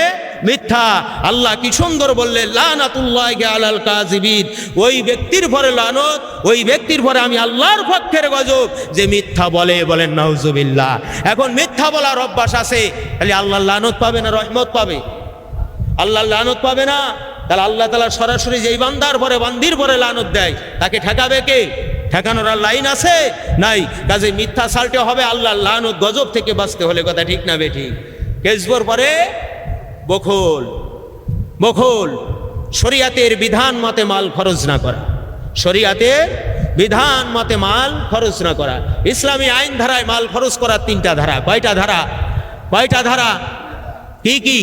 মিথ্যা। আল্লাহ কি সুন্দর বললেন, লানাতুল্লাহি আলাল কাযিবিন। ওই ব্যক্তির পরে লানত, ওই ব্যক্তির পরে আমি আল্লাহর পক্ষের গজব, যে মিথ্যা বলে। বলেন নাউজুবিল্লাহ। এখন মিথ্যা বলার অভ্যাস আছে, তাহলে আল্লাহর লানত পাবে না রহমত পাবে? আল্লাহর লানত পাবে না? তাহলে আল্লাহ তাআলা সরাসরি যেই বান্দার পরে বান্দির পরে লানত দেয়, তাকে ঠেকাবে কে? ঠেকানোর আর লাইন আছে? নাই। কাজে মিথ্যা সালটে হবে আল্লাহর লানত গজব থেকে বাঁচতে হলে। কথা ঠিক না বেঠিক? কেজবর পরে বখল, শরিয়াতের বিধান মতে মাল খরচ না করা, শরিয়াতের বিধান মতে মাল খরচ না করা। ইসলামী আইন ধারায় মাল খরচ করার তিনটা ধারা। কয়টা ধারা? কয়টা ধারা? কি কি?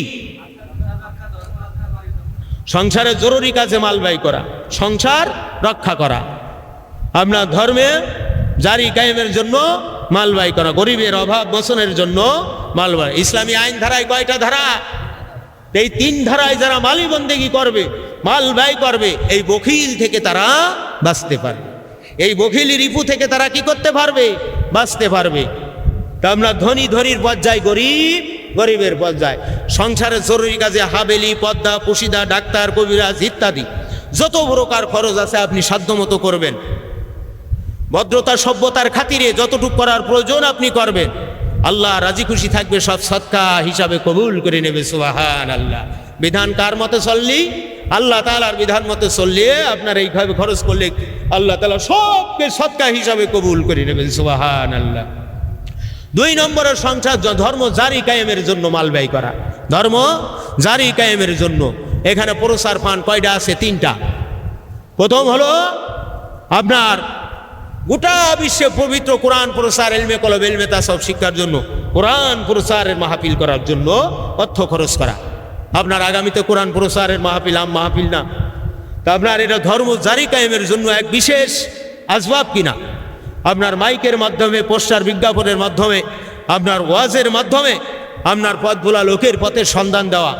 সংসারের জরুরি কাজে মাল ব্যয় করা, সংসার রক্ষা করা, আপনার ধর্মে জারি কায়েমের জন্য মাল ব্যয় করা, গরিবের অভাব মোচনের জন্য মাল ব্যয়। ইসলামী আইন ধারায় কয়টা ধারা? এই তিন ধারায় যারা মালি বন্দেগি করবে, মাল ব্যয় করবে, এই বখিল থেকে তারা বাঁচতে পারবে। এই বখিলি রিপু থেকে তারা কি করতে পারবে? বাঁচতে পারবে। তা আমরা ধনীর পর্যায়ে, গরিবের পর্যায়ে, সংসারের জরুরি কাজে হাবেলি, পদ্মা, পুশিদা, ডাক্তার, কবিরাজ ইত্যাদি যত প্রকার খরচ আছে আপনি সাধ্যমতো করবেন। ভদ্রতা সভ্যতার খাতিরে যতটুকু করার প্রয়োজন আপনি করবেন। আল্লাহ রাজি খুশি থাকবে, সব সদকা হিসাবে কবুল করে নেবে। সুবহানাল্লাহ। বিধান কার মতে চললি? আল্লাহ তাআলার বিধান মতে চললে, আপনার এইভাবে খরচ করলে আল্লাহ তাআলা সবকে সদকা হিসাবে কবুল করে নেবেন। সুবহানাল্লাহ। 2 নম্বরের সংসার ধর্ম জারি কায়েমের জন্য মাল ব্যয় করা। ধর্ম জারি কায়েমের জন্য এখানে প্রসার ফান্ড কয়টা আছে? 3টা। প্রথম হলো আপনার গোটা বিশ্বে পবিত্র কোরআন প্রসার, এলমে কলম, এলমে তাসাউফ শিক্ষার জন্য, কোরআন প্রসারের মাহফিল করার জন্য অর্থ খরচ করা। আপনার আগামীতে কোরআন প্রসারের মাহফিল আম মাহফিল না, তা আপনার এটা ধর্ম জারি কায়েমের জন্য এক বিশেষ আসবাব কিনা। আপনার মাইকের মাধ্যমে, পোস্টার বিজ্ঞাপনের মাধ্যমে, আপনার ওয়াজের মাধ্যমে আপনার পথ ভোলা লোকের পথের সন্ধান দেওয়া।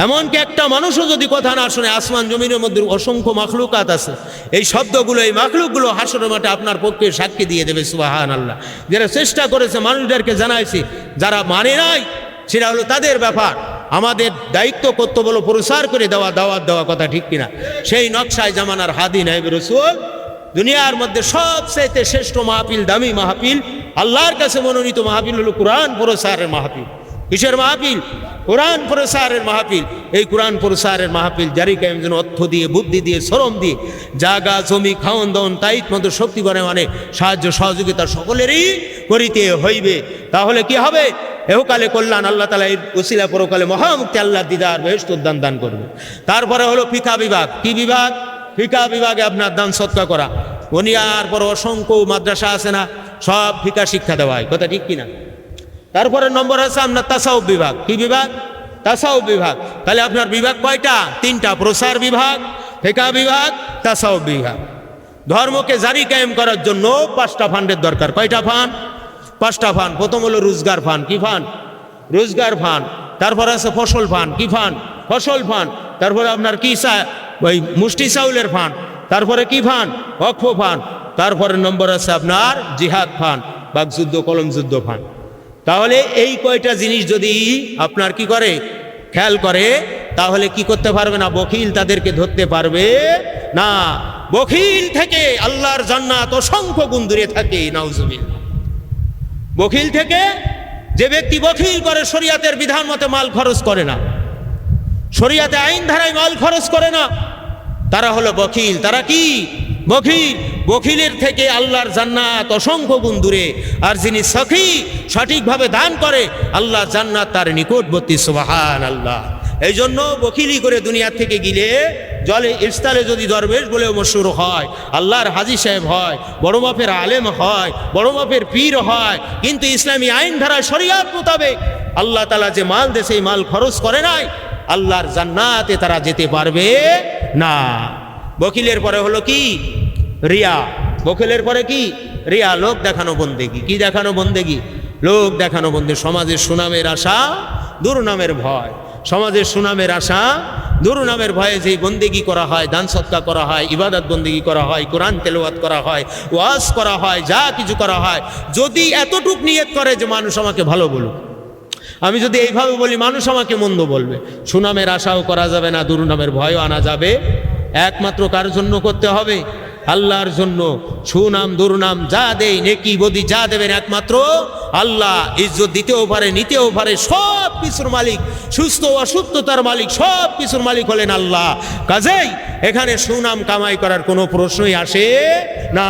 এমনকি একটা মানুষও যদি কথা না শোনে, আসমান জমিনের মধ্যে অসংখ্য মাখলুকাত আছে, এই শব্দগুলো, এই মাখলুকগুলো হাসরের মাঠে আপনার পক্ষে সাক্ষী দিয়ে দেবে। সুবহানাল্লাহ। যারা চেষ্টা করেছে মানুষদেরকে জানাইছে, যারা মানে নাই সেটা হলো তাদের ব্যাপার। আমাদের দায়িত্ব কর্তব্য হলো প্রচার করে দেওয়া, দাওয়াত দেওয়া। কথা ঠিক কিনা? সেই নকশায় জামানার হাদি নায়েবে রাসূল, দুনিয়ার মধ্যে সবচেয়ে শ্রেষ্ঠ মাহফিল, দামি মাহফিল, আল্লাহর কাছে মনোনীত মাহফিল হলো কোরআন প্রসারের মাহফিল। কিসের মাহফিল? কোরআন প্রসারের মাহফিল। এই কোরআন প্রসারের মাহফিল জারি কায়েম যেন অর্থ দিয়ে, বুদ্ধি দিয়ে, শ্রম দিয়ে, জাগা জমি খাওয়ন দাওয়ন তাইত মতো শক্তি করে মানে সাহায্য সহযোগিতা সকলেরই করিতে হইবে। তাহলে কি হবে? এহকালে কল্যাণ, আল্লাহ তাআলা এর ওসিলা পরকালে মহামুক্তি, আল্লাহ দিদার বেহেশত দান দান করবে। তারপরে হলো ফিকা বিভাগ। কি বিভাগ? ফিকা বিভাগে আপনার দান সৎকা করা। বনিয়ার পর অসংখ্য মাদ্রাসা আছে না, সব ফিকা শিক্ষা দেওয়া হয়, কথা ঠিক কিনা? তারপরে নম্বর আছে আপনার তাসাউফ বিভাগ। কি বিভাগ? তাসাউফ বিভাগ। তাহলে আপনার বিভাগ কয়টা? তিনটা, প্রসার বিভাগ, ফিকা বিভাগ, তাসাউফ বিভাগ। ধর্মকে জারি কায়েম করার জন্য 5টা ফান্ডের দরকার। কয়টা ফান্ড? 5টা ফান্ড। প্রথম হলো রোজগার ফান্ড। কি ফান্ড? রোজগার ফান্ড। তারপরে আছে ফসল ফান্ড। কি ফান্ড? ফসল ফান্ড। তারপরে আপনার কি ওই মুষ্টি চাউলের ফান্ড। তারপরে কি ফান্ড? ওয়াকফ ফান্ড। তারপরে নম্বর আছে আপনার জিহাদ ফান্ড, বাকযুদ্ধ, কলম যুদ্ধ ফান্ড। তাহলে এই কয়টা জিনিস যদি আপনার কি করে, খেয়াল করে, তাহলে কি করতে পারবে না? বখিল তাদেরকে ধরতে পারবে না। বখিল থেকে আল্লাহর জান্নাত অসংখ্য গুণ দূরে থাকে। নাউজুবিল্লাহ। বখিল থেকে, যে ব্যক্তি বখিল করে, শরিয়াতের বিধান মতে মাল খরচ করে না, শরিয়াতে আইন ধারায় মাল খরচ করে না, তারা হলো বখিল। তারা কি? বখিল। বখিলের থেকে আল্লাহর জান্নাত অসংখ্য গুণ দূরে। আর যিনি সখী, সঠিকভাবে দান করে, আল্লাহ জান্নাত তার নিকটবর্তী। সুবহানাল্লাহ। এই জন্য বখিলি করে দুনিয়ার থেকে গিলে জলে ইস্তালে যদি দরবেশ বলেও মশহুর হয়, আল্লাহর হাজী সাহেব হয়, বড় মাপের আলেম হয়, বড় মাপের পীর হয়, কিন্তু ইসলামী আইন ধারায় শরিয়াত মোতাবেক আল্লাহ তাআলা যে মাল দেশে মাল খরচ করে নাই, আল্লাহর জান্নাতে তারা যেতে পারবে না। বখিলের পরে হলো কি? রিয়া। বখিলের পরে কি? রিয়া, লোক দেখানো বন্দেগি। কি দেখানো বন্দেগি? লোক দেখানো বন্দে। সমাজের সুনামের আশা, দুর্নামের ভয়। সমাজের সুনামের আশা, দুর্নামের ভয়ে যেই বন্দেগি করা হয়, দান সৎকা করা হয়, ইবাদত বন্দেগি করা হয়, কোরআন তেলাওয়াত করা হয়, ওয়াজ করা হয়, যা কিছু করা হয়, যদি এতটুক নিয়ত করে যে মানুষ আমাকে ভালো বলুক, আমি যদি এইভাবে বলি মানুষ আমাকে মন্দ বলবে, সুনামের আশাও করা যাবে না, দুর্নামের ভয়ও আনা যাবে। একমাত্র কার জন্য করতে হবে? আল্লাহর জন্য। সুনাম দুর্নাম যা দেয়, নেকি বদি যা দেবেন একমাত্র আল্লাহ। ইজ্জত দিতেও পারে, নিতেও পারে, সব কিছুর মালিক, সুস্থ অসুস্থতার মালিক, সব কিছুর মালিক হলেন আল্লাহ। কাজেই এখানে সুনাম কামাই করার কোনো প্রশ্নই আসে না।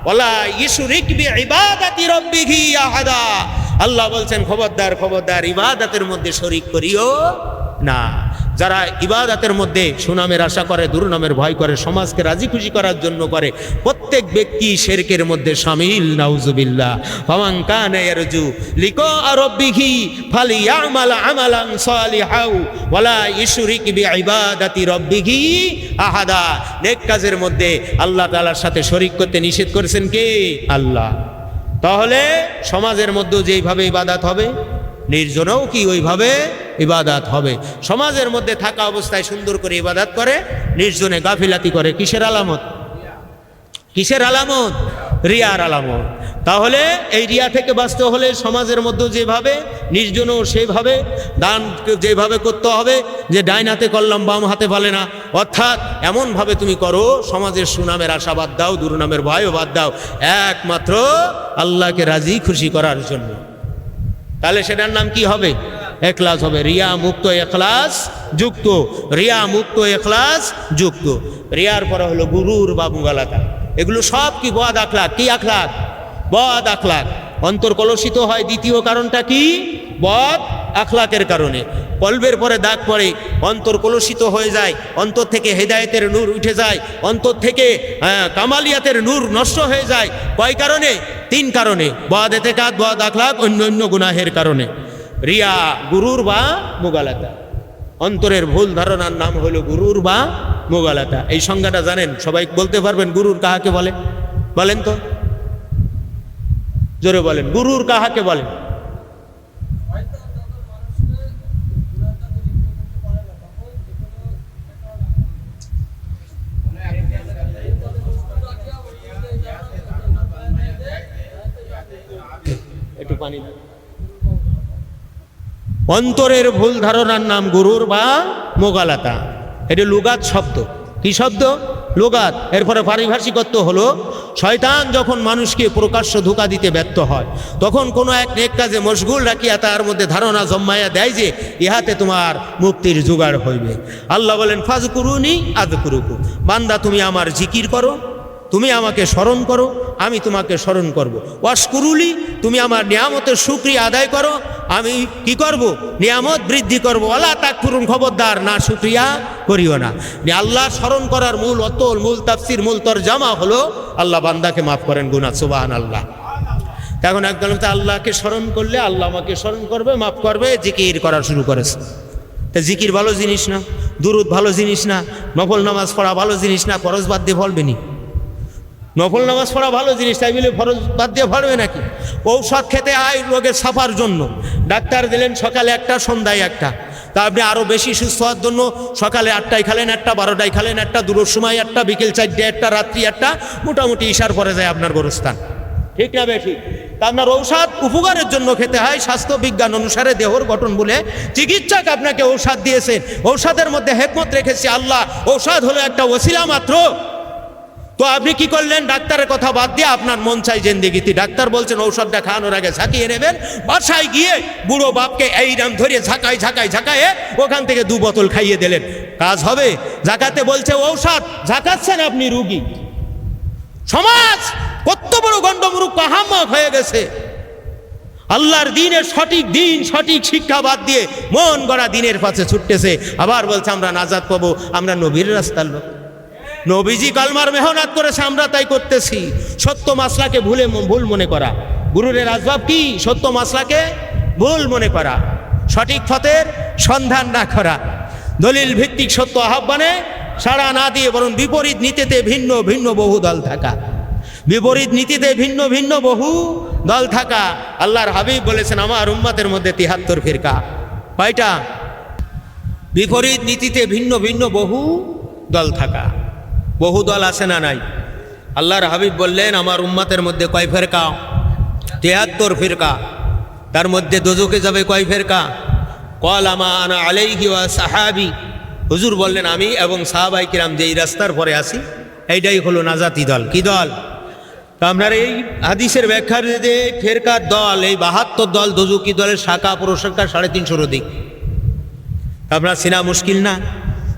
ওয়ালা ইশরিক বিইবাদাতি রাব্বিহি আহাদা। আল্লাহ বলছেন খবরদার, খবরদার, ইবাদতের মধ্যে শরীক করিও না। যারা ইবাদতের মধ্যে সুনামের আশা করে, দুর্নামের ভয় করে, সমাজকে রাজি খুশি করার জন্য করে, প্রত্যেক ব্যক্তি শিরকের মধ্যে শামিল। নাউজুবিল্লাহ। ফামান কানা ইয়ারজু লিকা রাব্বিহি ফালিয়ামাল আমালান সালিহাও ওয়ালা ইশরিক বিইবাদাতি রাব্বিহি আহাদা। নেক কাজের মধ্যে আল্লাহ তাআলার সাথে শরীক করতে নিষেধ করেছেন কে? আল্লাহ। তাহলে সমাজের মধ্যে যেইভাবে ইবাদত হবে, নির্জনেও কি ওইভাবে ইবাদত হবে। সমাজের মধ্যে থাকা অবস্থায় সুন্দর করে ইবাদত করে, নির্জনে গাফিলাতি করে, কিসের আলামত? কিসের আলামত? রিয়ার আলামত। তাহলে এই রিয়া থেকে বাঁচতে হলে সমাজের মধ্যে যেভাবে, নির্জনও সেভাবে, দান যেভাবে করতে হবে যে ডাইন হাতে করলাম বাম হাতে পালে না, অর্থাৎ এমনভাবে তুমি করো সমাজের সুনামের আশা বাদ দাও, দুর্নামের ভয়ও বাদ দাও, একমাত্র আল্লাহকে রাজি খুশি করার জন্য। তাহলে সেটার নাম কি হবে? এখলাস হবে। রিয়া মুক্ত এখলাস যুক্ত। রিয়া মুক্ত এখলাস যুক্ত। রিয়ার পরে হলো গুরুর বা মুগালাতা। এগুলো সব কি? বদ আখলাক। কি আখলাক? বদ আখলাক। অন্তর কলুষিত হয়, দ্বিতীয় কারণটা কি? বদ আখলাকের কারণে। কলবের পরে দাগ পড়ে, অন্তর কলুষিত হয়ে যায়, অন্তর থেকে হেদায়েতের নূর উঠে যায়, অন্তর থেকে কামালিয়াতের নূর নষ্ট হয়ে যায়। কয় কারণে? 3 কারণে। বদ এতেকাদ, বদ আখলাক, অন্য অন্য গুনাহের কারণে। রিয়া, গুরুর বা মুগালাতা। অন্তরের ভুল ধারণার নাম হলো গুরুর বা মুগালাতা। এই সংজ্ঞাটা জানেন? সবাই বলতে পারবেন গুরুর কাহাকে বলে? বলেন তো, জোরে বলেন, গুরুর কাহাকে বলেন? একটু পানি। অন্তরের ভুল ধারণার নাম গুরুর বা মুগালাতা। এটা লুগাত শব্দ। কি শব্দ? লুগাত। এরপরে পারিভাষিকত্ব হলো শয়তান যখন মানুষকে প্রকাশ্য ধোঁকা দিতে ব্যর্থ হয়, তখন কোনো এক নেক কাজে মশগুল রাখিয়া তার মধ্যে ধারণা জন্মাইয়া দেয় যে ইহাতে তোমার মুক্তির জোগাড় হইবে। আল্লাহ বলেন ফাজকুরুনি আযকুরুকুম, বান্দা তুমি আমার জিকির করো, তুমি আমাকে স্মরণ করো, আমি তোমাকে স্মরণ করব। ওয়াশকুরুলি, তুমি আমার নিয়ামতের শুকরিয়া আদায় করো, আমি কি করব? নিয়ামত বৃদ্ধি করব। ওয়ালা তাকফুরুন, খবরদার না শুকরিয়া করিও না। আল্লাহ স্মরণ করার মূল অতল, মূল তাফসির, মূল তরজামা হলো আল্লাহ বান্দাকে মাফ করেন গুনাহ। সুবহানাল্লাহ। এখন একদম আল্লাহকে স্মরণ করলে আল্লাহ আমাকে স্মরণ করবে, মাফ করবে, জিকির করা শুরু করেছে। তা জিকির ভালো জিনিস না? দুরুদ ভালো জিনিস না? নফল নামাজ পড়া ভালো জিনিস না? ফরজ বাদ দিয়ে ফলবেনি? নফল নামাজ পড়া ভালো জিনিস, তাই বলে ফরজ বাদ দিয়ে ফলবে নাকি? ঔষধ খেতে হয় রোগের সাফার জন্য, ডাক্তার দিলেন সকালে একটা, সন্ধ্যায় একটা। তা আপনি আরও বেশি সুস্থ হওয়ার জন্য সকালে 8টায় খালেন একটা, 12টায় খালেন একটা, দুটোর সময় একটা, বিকেল 4টায় একটা, রাত্রি একটা, মোটামুটি ইশার পরে যায় আপনার গোরস্থান। ঠিক না বেঠিক? তা আপনার ঔষধ উপকারের জন্য খেতে হয়, স্বাস্থ্য বিজ্ঞান অনুসারে দেহর গঠন বলে চিকিৎসক আপনাকে ঔষধ দিয়েছেন। ঔষধের মধ্যে হেকমত রেখেছে আল্লাহ। ঔষধ হলো একটা ওসিলা মাত্র। তো আপনি কি করলেন? ডাক্তারের কথা বাদ দিয়ে আপনার মন চাই জিন্দেগিতে, ডাক্তার বলছেন ঔষধটা খাওয়ানোর আগে ঝাঁকিয়ে নেবেন, বাসায় গিয়ে বুড়ো বাপকে এইরাম ধরে ঝাঁকায় ওখান থেকে 2 বোতল খাইয়ে দিলেন, কাজ হবে? ঝাঁকাতে বলছে ঔষধ, ঝাঁকাচ্ছেন আপনি রুগী। সমাজ কত বড় গন্ডমূর্খ আহাম্মক হয়ে গেছে। আল্লাহর দিনের সঠিক দিন, সঠিক শিক্ষা বাদ দিয়ে মন গড়া দিনের পাশে ছুটতেছে। আবার বলছে আমরা নাজাত পাবো, আমরা নবীর রাস্তার লোক। নবীজি কালমার মেহনত করেছে, আমরা তাই করতেছি। সত্য মাসলাকে ভুল মনে করা, গুরুরের আসবাব কি? সত্য মাসলাকে ভুল মনে করা, সঠিক পথের সন্ধান না করা, দলিল ভিত্তিক সত্য আহ্বানে সাড়া না দিয়ে বরং বিপরীত নীতিতে ভিন্ন ভিন্ন বহু দল থাকা, বিপরীত নীতিতে ভিন্ন ভিন্ন বহু দল থাকা। আল্লাহর হাবিব বলেছেন আমার উম্মতের মধ্যে 73 ফিরকা। কয়টা? বিপরীত নীতিতে ভিন্ন ভিন্ন বহু দল থাকা। বহু দল আছে না নাই? আল্লাহর হাবিব বললেন আমার উম্মতের মধ্যে কয় ফেরকা? 73 ফিরকা। তার মধ্যে দোজখে যাবে কয় ফেরকা? ক্বালা মা আনা আলাইহি ওয়া সাহাবী। হুজুর বললেন আমি এবং সাহাবায়ে কিরাম যে এই রাস্তার পরে আছি, এইটাই হলো নাজাতি দল। কি দল? তো আপনার এই হাদিসের ব্যাখ্যার যে ফেরকার দল, এই 72 দল দোজখী দলের শাখা প্রশাখা 350 অধিক। আপনার চেনা মুশকিল না?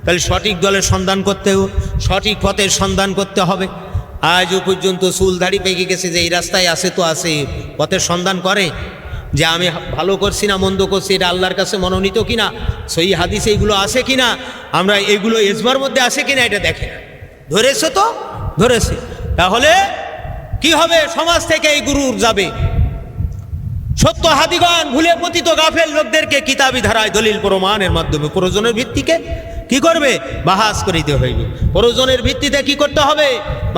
তাহলে সঠিক দলের সন্ধান করতেও, সঠিক পথের সন্ধান করতে হবে। আজও পর্যন্ত চুল দাড়ি পেকে গেছে যে এই রাস্তায় আছে তো আছে, পথের সন্ধান করে যে আমি ভালো করছি না মন্দ করছি, এটা আল্লাহর কাছে মনোনীত কিনা, সহি হাদিসে এইগুলো আছে কিনা, আমরা এইগুলো এজমার মধ্যে আছে কিনা এটা দেখে। ধরেছে তো ধরেছে, তাহলে কি হবে? সমাজ থেকে এই গুরুর যাবে। সত্য হাদিগণ ভুলে পতিত গাফেল লোকদেরকে কিতাবি ধারায় দলিল প্রমাণের মাধ্যমে প্রয়োজনের ভিত্তিকে কি করবে? বাহাস করিতে হইবে। প্রয়োজনের ভিত্তিতে কি করতে হবে?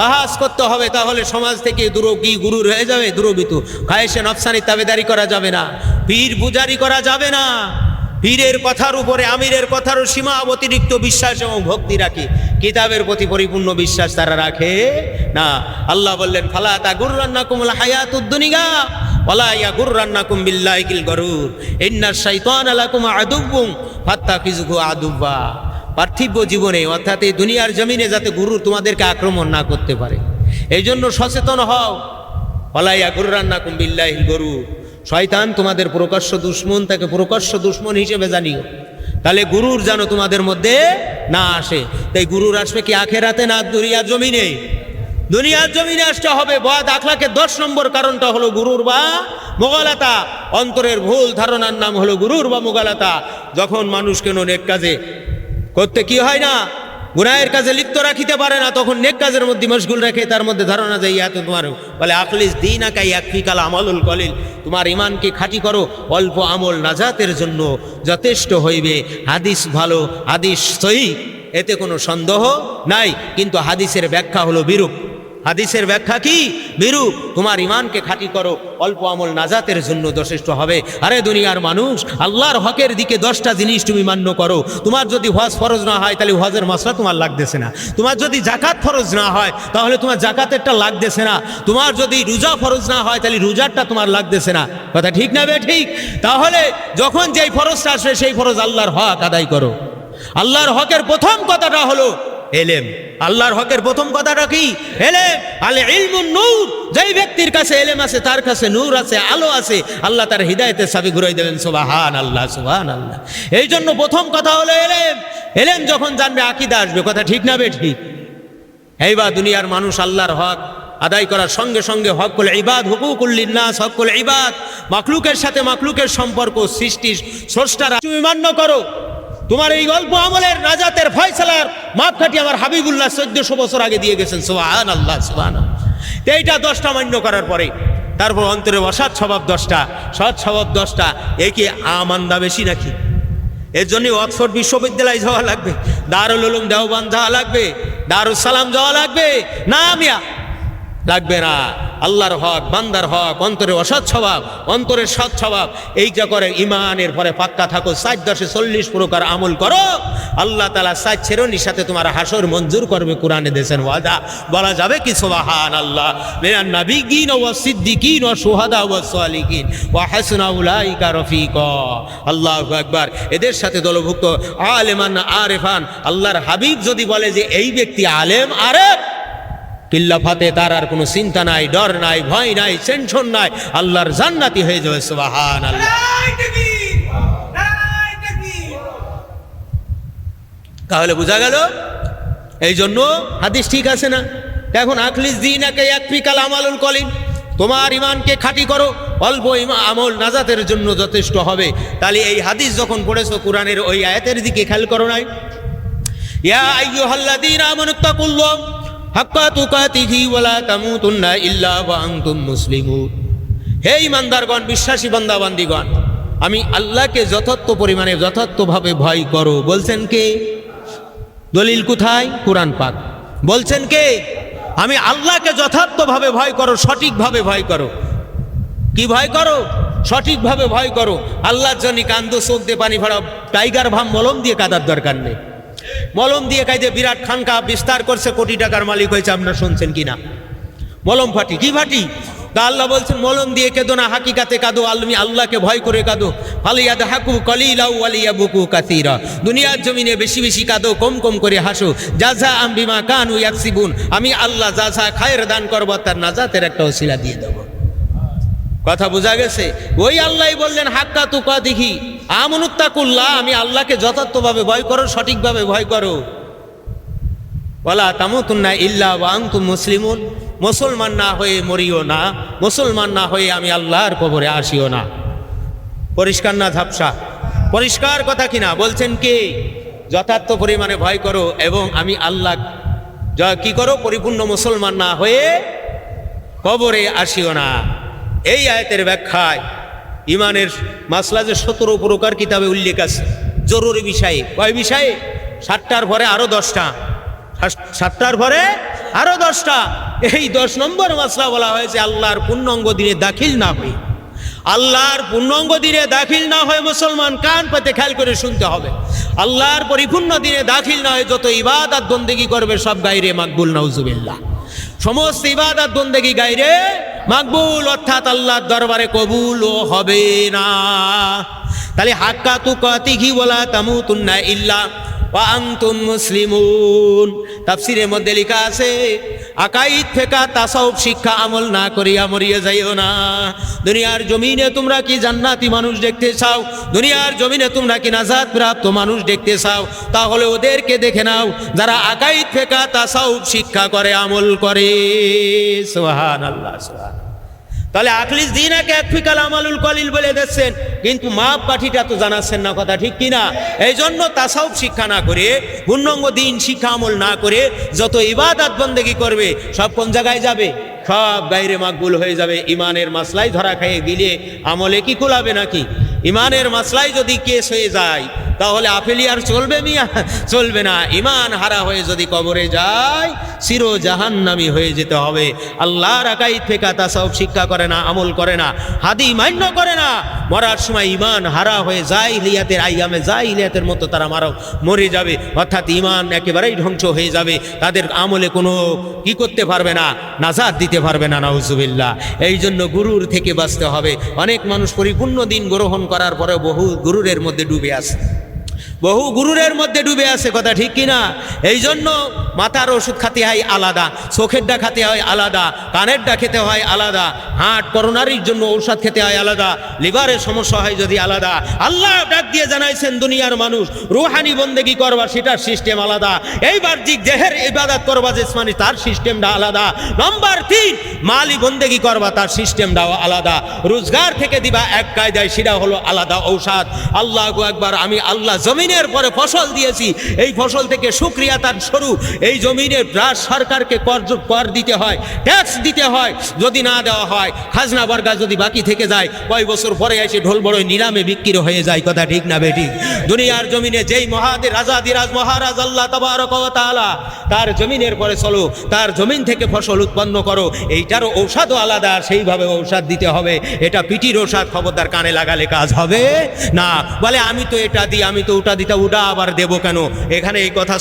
বাহাস করতে হবে। তাহলে সমাজ থেকে দুরোগী গুরুর হয়ে যাবে, দুরবিত খায়েশে নফসানি তাবেদারি করা যাবে না, পীর পূজারি করা যাবে না। পীরের কথার উপরে আমিরের কথারও সীমা অতিরিক্ত বিশ্বাস এবং ভক্তি রাখে, কিতাবের প্রতি পরিপূর্ণ বিশ্বাস তারা রাখে না। আল্লাহ বললেন ফালা তাগুররান্নাকুমুল হায়াতুদ দুনিয়া ওয়ালা ইয়াগুররান্নাকুম বিল্লাহিল গরুর ইন্নাশ শাইতানা লাকুম আদুউম ফাত্তাখিযুহু আদুওয়া। পার্থিব জীবনে অর্থাৎ এই দুনিয়ার জমিনে যাতে গুরু তোমাদেরকে আক্রমণ না করতে পারে, এই জন্য সচেতন হও। ওয়ালা ইয়াগুররান্নাকুম বিল্লাহিল গরুর, শয়তান তোমাদের প্রকাশ্য দুশমন, তাকে প্রকাশ্য দুশমন হিসেবে জানিও। তাহলে গুরুর যেন তোমাদের মধ্যে না আসে। তাই গুরুর আসবে কি আখেরাতে না দুনিয়ার জমিনে? দুনিয়ার জমিনে আসতে হবে। বদ আখলাকের 10 নম্বর কারণটা হলো গুরুর বা মোগালাতা। অন্তরের ভুল ধারণার নাম হলো গুরুর বা মোগালাতা। যখন মানুষ কেন নেক কাজে করতে কি হয় না, গুনাহের কাজে লিপ্ত রাখিতে পারে না, তখন নেক কাজের মধ্যে মশগুল রাখে, তার মধ্যে ধারণা যায় ইয়া তো তোমার বলে আখলিস দীনাকা ইয়াকফিকাল আমালুল কলিল, তোমার ইমানকে খাঁটি করো, অল্প আমল নাজাতের জন্য যথেষ্ট হইবে। হাদিস ভালো, হাদিস সহিহ, এতে কোনো সন্দেহ নাই। কিন্তু হাদিসের ব্যাখ্যা হলো বিরূপ। হাদিসের ব্যাখ্যা কি? বিরূপ। তোমার ইমানকে খাঁটি করো, অল্প আমল নাজাতের জন্য যথেষ্ট হবে। আরে দুনিয়ার মানুষ, আল্লাহর হকের দিকে 10টা জিনিস তুমি মান্য করো। তোমার যদি হজ ফরজ না হয় তাহলে হজের মাসলা তোমার লাগতেছে না। তোমার যদি জাকাত ফরজ না হয় তাহলে তোমার জাকাতেরটা লাগতেছে না। তোমার যদি রোজা ফরজ না হয় তাহলে রোজারটা তোমার লাগতেছে না। কথা ঠিক না বে ঠিক? তাহলে যখন যেই ফরজটা আসবে সেই ফরজ আল্লাহর হক আদায় করো। আল্লাহর হকের প্রথম কথাটা হলো এলেম। আল্লাহর হকের প্রথম কথাটা কি? এলেম। আল ইলমুন নূর, যেই ব্যক্তির কাছে এলেম আছে তার কাছে নূর আছে, আলো আছে, আল্লাহ তার হিদায়াতের চাবি ঘুরাই দেবেন। সুবহানাল্লাহ, সুবহানাল্লাহ। এই জন্য প্রথম কথা হলো এলেম। এলেম যখন জানবে আকীদা আসবে। কথা ঠিক না বেঠিক? এইবার দুনিয়ার মানুষ আল্লাহর হক আদায় করার সঙ্গে সঙ্গে হকুল ইবাদ, হুকুকুল লিন্নাস, হকুল ইবাদ, মাখলুকের সাথে মাখলুকের সম্পর্ক, সৃষ্টি স্রষ্টার তুমি মান্য করো। তোমার এই অল্প আমলের নাজাতের ফয়সালার মাপকাঠি আমার হাবিবুল্লাহ 1400 বছর আগে দিয়ে গেছেন। সুবহানাল্লাহ, সুবহানাল্লাহ। এইটা 10টা মান্য করার পরে তারপর অন্তরে অসৎ স্বভাব 10টা, সৎ স্বভাব 10টা। এই কি আমান্দা বেশি নাকি? এর জন্য অক্সফোর্ড বিশ্ববিদ্যালয় যাওয়া লাগবে, দারুল উলুম দেওবন্দ যাওয়া লাগবে, দারুস সালাম যাওয়া লাগবে? না মিয়া, লাগবে না। আল্লাহর হক, বান্দার হক, অন্তরে অসৎ স্বভাব, অন্তরের সৎ স্বভাব, এইটা করে ইমানের পরে পাক্কা থাকো। 440 প্রকার আমল করো, আল্লাহ তাআলা 4 ছেরনির সাথে তোমার হাসর মঞ্জুর করবে। কোরআনে দেন ওয়াদা, বলা যাবে কি? সুবহানাল্লাহ। মিনান নাবিয়্যিন ওয়াস সিদ্দিকিন ওয়াস শুহাদা ওয়াস সালিহিন ওয়া হাসুনা উলাইকা রফিকা। আল্লাহু আকবার। এদের সাথে দলভুক্ত আলেমান আরেফান। আল্লাহর হাবিব যদি বলে যে এই ব্যক্তি আলেম আরেফ, কিল্লাফাতে তার আর কোনো চিন্তা নাই, ডর নাই, ভয় নাই, টেনশন নাই, আল্লাহর জান্নাতি হয়ে যাবে। সুবহানাল্লাহ। তাহলে বোঝা গেল। এই জন্য হাদিস ঠিক আছে না? এখন আখলিস দীনাকে ইয়াকফিকাল আমালুল কলিল, তোমার ইমানকে খাঁটি করো, অল্প আমল নাজাতের জন্য যথেষ্ট হবে। তাহলে এই হাদিস যখন পড়েছো, কোরআনের ওই আয়াতের দিকে খেয়াল করো নাই? ইয়া আইয়ুহাল্লাযীনা আমানুত্তাকুল্লাহ হাক্কা তুকাতিহি ওয়া লা তামুতুন্না ইল্লা ওয়া আনতুম মুসলিমুন। হে ঈমানদারগণ, বিশ্বাসী বান্দা বান্দীগণ, আমি আল্লাহকে যথার্থ পরিমাণে যথার্থভাবে ভয় করো। বলছেন কে? দলিল কোথায়? কোরআন পাক। বলছেন কে? আমি আল্লাহকে যথার্থভাবে ভয় করো, সঠিকভাবে ভয় করো। কি ভয় করো? সঠিকভাবে ভয় করো। আল্লাহর জন্য কান্দো, চোখ দিয়ে পানি ফাড়াও। টাইগার ভাম মলম দিয়ে কাঁদার দরকার নেই। মলম দিয়ে কাইদে বিরাট খানকা বিস্তার করছে, কোটি টাকার মালিক হয়েছে। আপনারা শুনছেন কিনা? মলম ফাটি কি ফাটি? তা আল্লাহ বলছেন মলম দিয়ে কেঁদো না, হাকিকাতে কাঁদো। আমি আল্লাহকে ভয় করে কাঁদো। ফালিয়াদহাকু কালিলাও ওয়ালিয়াবকু কাসীরা। দুনিয়ার জমিনে বেশি বেশি কাঁদো, কম কম করে হাসো। জাযাআম বিমা কানু ইয়াকসিবুন। আমি আল্লাহ যা যা খায়ের দান করব তার নাজাতের একটা ওসিলা দিয়ে দেব। কথা বোঝা গেছে? ওই আল্লাহই বললেন হাক্কা তুকাতিহি আমানুত্তাকুল্লাহ, আমি আল্লাহকে যথার্থভাবে ভয় করো, সঠিকভাবে ভয় করো। ওয়ালা তামুতুন্না ইল্লা ওয়া আনতুম মুসলিমুন। মুসলমান না হয়ে মরিও না, মুসলমান না হয়ে আমি আল্লাহর কবরে আসিও না। পরিষ্কার না ঝাপসা? পরিষ্কার কথা কিনা? বলছেন কে? যথার্থ পরিমাণে ভয় করো এবং আমি আল্লাহ কি করো? পরিপূর্ণ মুসলমান না হয়ে কবরে আসিও না। এই আয়াতের ব্যাখ্যায় ইমানের মাসলা যে 17 প্রকার কিতাবে উল্লেখ আছে জরুরি বিষয়ে। কয় বিষয়ে? 7টার পরে আরো 10টা, 7টার পরে আরো 10টা। এই 10 নম্বর মাসলা বলা হয়েছে আল্লাহর পূর্ণাঙ্গ দিনে দাখিল না হয়ে। আল্লাহর পূর্ণাঙ্গ দিনে দাখিল না হয় মুসলমান কান পেতে খেয়াল করে শুনতে হবে। আল্লাহর পরিপূর্ণ দিনে দাখিল না হয় যত ইবাদত বন্দেগি করবে সব গায়রে মাকবুল, নাউজুবিল্লাহ। সমস্ত ইবাদত বন্দেগি গায়রে মাকবুল, অর্থাৎ আল্লাহর দরবারে কবুল হবে না। তাহলে হাক্কা তুকাতিহি ওয়া লা তামুতুন্না ইল্লা ওয়া আনতুম মুসলিমুন। তাফসীরের মধ্যে লেখা আছে আকাইদ ফিকহ তাসাউফ শিক্ষা আমল না করিয়া মরিয়া যাইও না। দুনিয়ার জমিনে তোমরা কি জান্নাতি মানুষ দেখতে চাও? দুনিয়ার জমিনে তোমরা কি নাজাত প্রাপ্ত মানুষ দেখতে চাও? তাহলে ওদেরকে দেখে নাও যারা আকাইদ ফিকহ তাসাউফ শিক্ষা করে, আমল করে। সুবহানাল্লাহ, সুবহানাল্লাহ। তাহলে আখলিস দীনাকে ইয়াকফিকাল আমালুল কলিল বলে দিচ্ছেন, কিন্তু মাপ কাঠিটা তো জানাচ্ছেন না। কথা ঠিক কিনা? এই জন্য তাসাউফ শিক্ষা না করে, পূর্ণাঙ্গ দিন শিক্ষা আমল না করে যত ইবাদত বন্দেগি করবে সব কোন জায়গায় যাবে? সব গায়রে মাকবুল হয়ে যাবে। ইমানের মাসলাই ধরা খেয়ে গিলে আমলে কি কুলাবে নাকি? ইমানের মাসলাই যদি কেস হয়ে যায় তাহলে আফেলি আর চলবে মিয়া? চলবে না। ইমান হারা হয়ে যদি কবরে যায় চির জাহান্নামী হয়ে যেতে হবে। আল্লাহর আকাইদ ফিকহ তাসাউফ শিক্ষা করে না, আমল করে না, হাদি মান্য করে না, মরার সময় ইমান হারা হয়ে জাহিলিয়াতের আইয়ামে জাহিলিয়াতের মতো তারা মরে যাবে। অর্থাৎ ইমান একেবারেই ধ্বংস হয়ে যাবে। তাদের আমলে কোনো কি করতে পারবে না, নাজাত দিতে পারবে না, নাউজুবিল্লাহ। এই জন্য গুরুর থেকে বাঁচতে হবে। অনেক মানুষ পরিপূর্ণ দিন গ্রহণ করার পরে বহু গুরুরের মধ্যে ডুবে আছে। বহু গুরুরের মধ্যে ডুবে আছে, কথা ঠিক কিনা? এই জন্য মাথার ওষুধ খাতে হয় আলাদা, চোখেরটা খাতে হয় আলাদা, কানেরটা খেতে হয় আলাদা, হার্ট করোনারির জন্য ঔষধ খেতে হয় আলাদা, লিভারের সমস্যা হয় যদি আলাদা। আল্লাহ ডাক দিয়ে জানাইছেন দুনিয়ার মানুষ রুহানি বন্দেগি করবা সেটার সিস্টেম আলাদা, এই বাহ্যিক দেহের ইবাদত করবা জিসমানি তার সিস্টেমটা আলাদা। নম্বর 3, মালি বন্দেগি করবা তার সিস্টেমটাও আলাদা। রোজগার থেকে দিবা এক কায়দায়, সেটা হলো আলাদা ঔষধ। আল্লাহু আকবার। আমি আল্লাহ জমিনের পরে ফসল দিয়েছি, এই ফসল থেকে শুকরিয়া তার স্বরূপ এই জমিনের সরকারকে কর দিতে হয়, ট্যাক্স দিতে হয়। যদি না দেওয়া হয়, খাজনা বর্গা যদি বাকি থেকে যায়, কয় বছর পরে এসে ঢোল বড় নিলামে বিক্রি হয়ে যায়, কথা ঠিক না বেঠিক? দুনিয়ার জমিনে যেই মহাদের রাজাদিরাজ মহারাজ আল্লাহ তাবারক ওয়া তাআলা, তার জমিনের পরে চলো, তার জমিন থেকে ফসল উৎপন্ন করো, এইটারও ঔষধও আলাদা, সেইভাবে ঔষধ দিতে হবে। এটা পিটির ঔষধ, খবরদার কানে লাগালে কাজ হবে না। বলে আমি তো এটা দিই, আমি তো ওটা দিতে, ওটা আবার দেবো কেন? এখানে এই কথা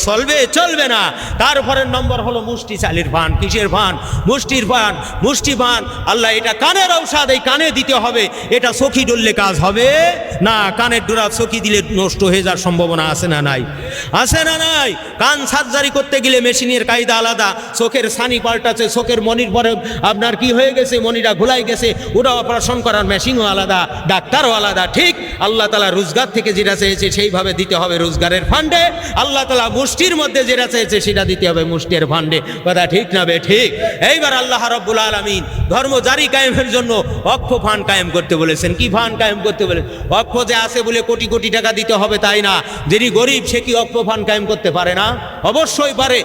চলবে না। তারপরের নম্বর হলো মুষ্টি চালের পান। কিসের পান? মুষ্টির পান, মুষ্টি পান। আল্লাহ এটা কানের ঔষধ, এই কানে দিতে হবে। এটা চোখি ডললে কাজ হবে না, কানের ডোরা চোখি দিলে নষ্ট হয়ে যাওয়ার সম্ভাবনা আছে না নাই? আছে না নাই? কান সার্জারি করতে গেলে মেশিনের কায়দা আলাদা, চোখের ছানি পাল্টাচ্ছে, চোখের মনির পরে আপনার কি হয়ে গেছে, মনিটা ঘোলাই গেছে, ওটা অপারেশন করার মেশিনও আলাদা, ডাক্তারও আলাদা। ঠিক আল্লাহ তাআলা রোজগার থেকে যেটা চেয়েছে সেইভাবে দিতে হবে রোজগারের ফান্ডে। আল্লাহ তাআলা মুষ্টির মধ্যে যেটা চেয়েছে সেটা দিতে হবে মুষ্টির ফান্ডে, কথা ঠিক না বে ঠিক? এইবার আল্লাহ রাব্বুল আলামিন ধর্ম জারি কায়েমের জন্য অক্ষ ফান্ড কায়েম করতে বলেছেন। কি ফান্ড কায়েম করতে বলে? অক্ষ যে আছে বলে কোটি কোটি টাকা দিতে হবে তাই না। যিনি গরিব সে কি অক্ষ ফান্ড কায়েম করতে পারে না? অবশ্যই পারে।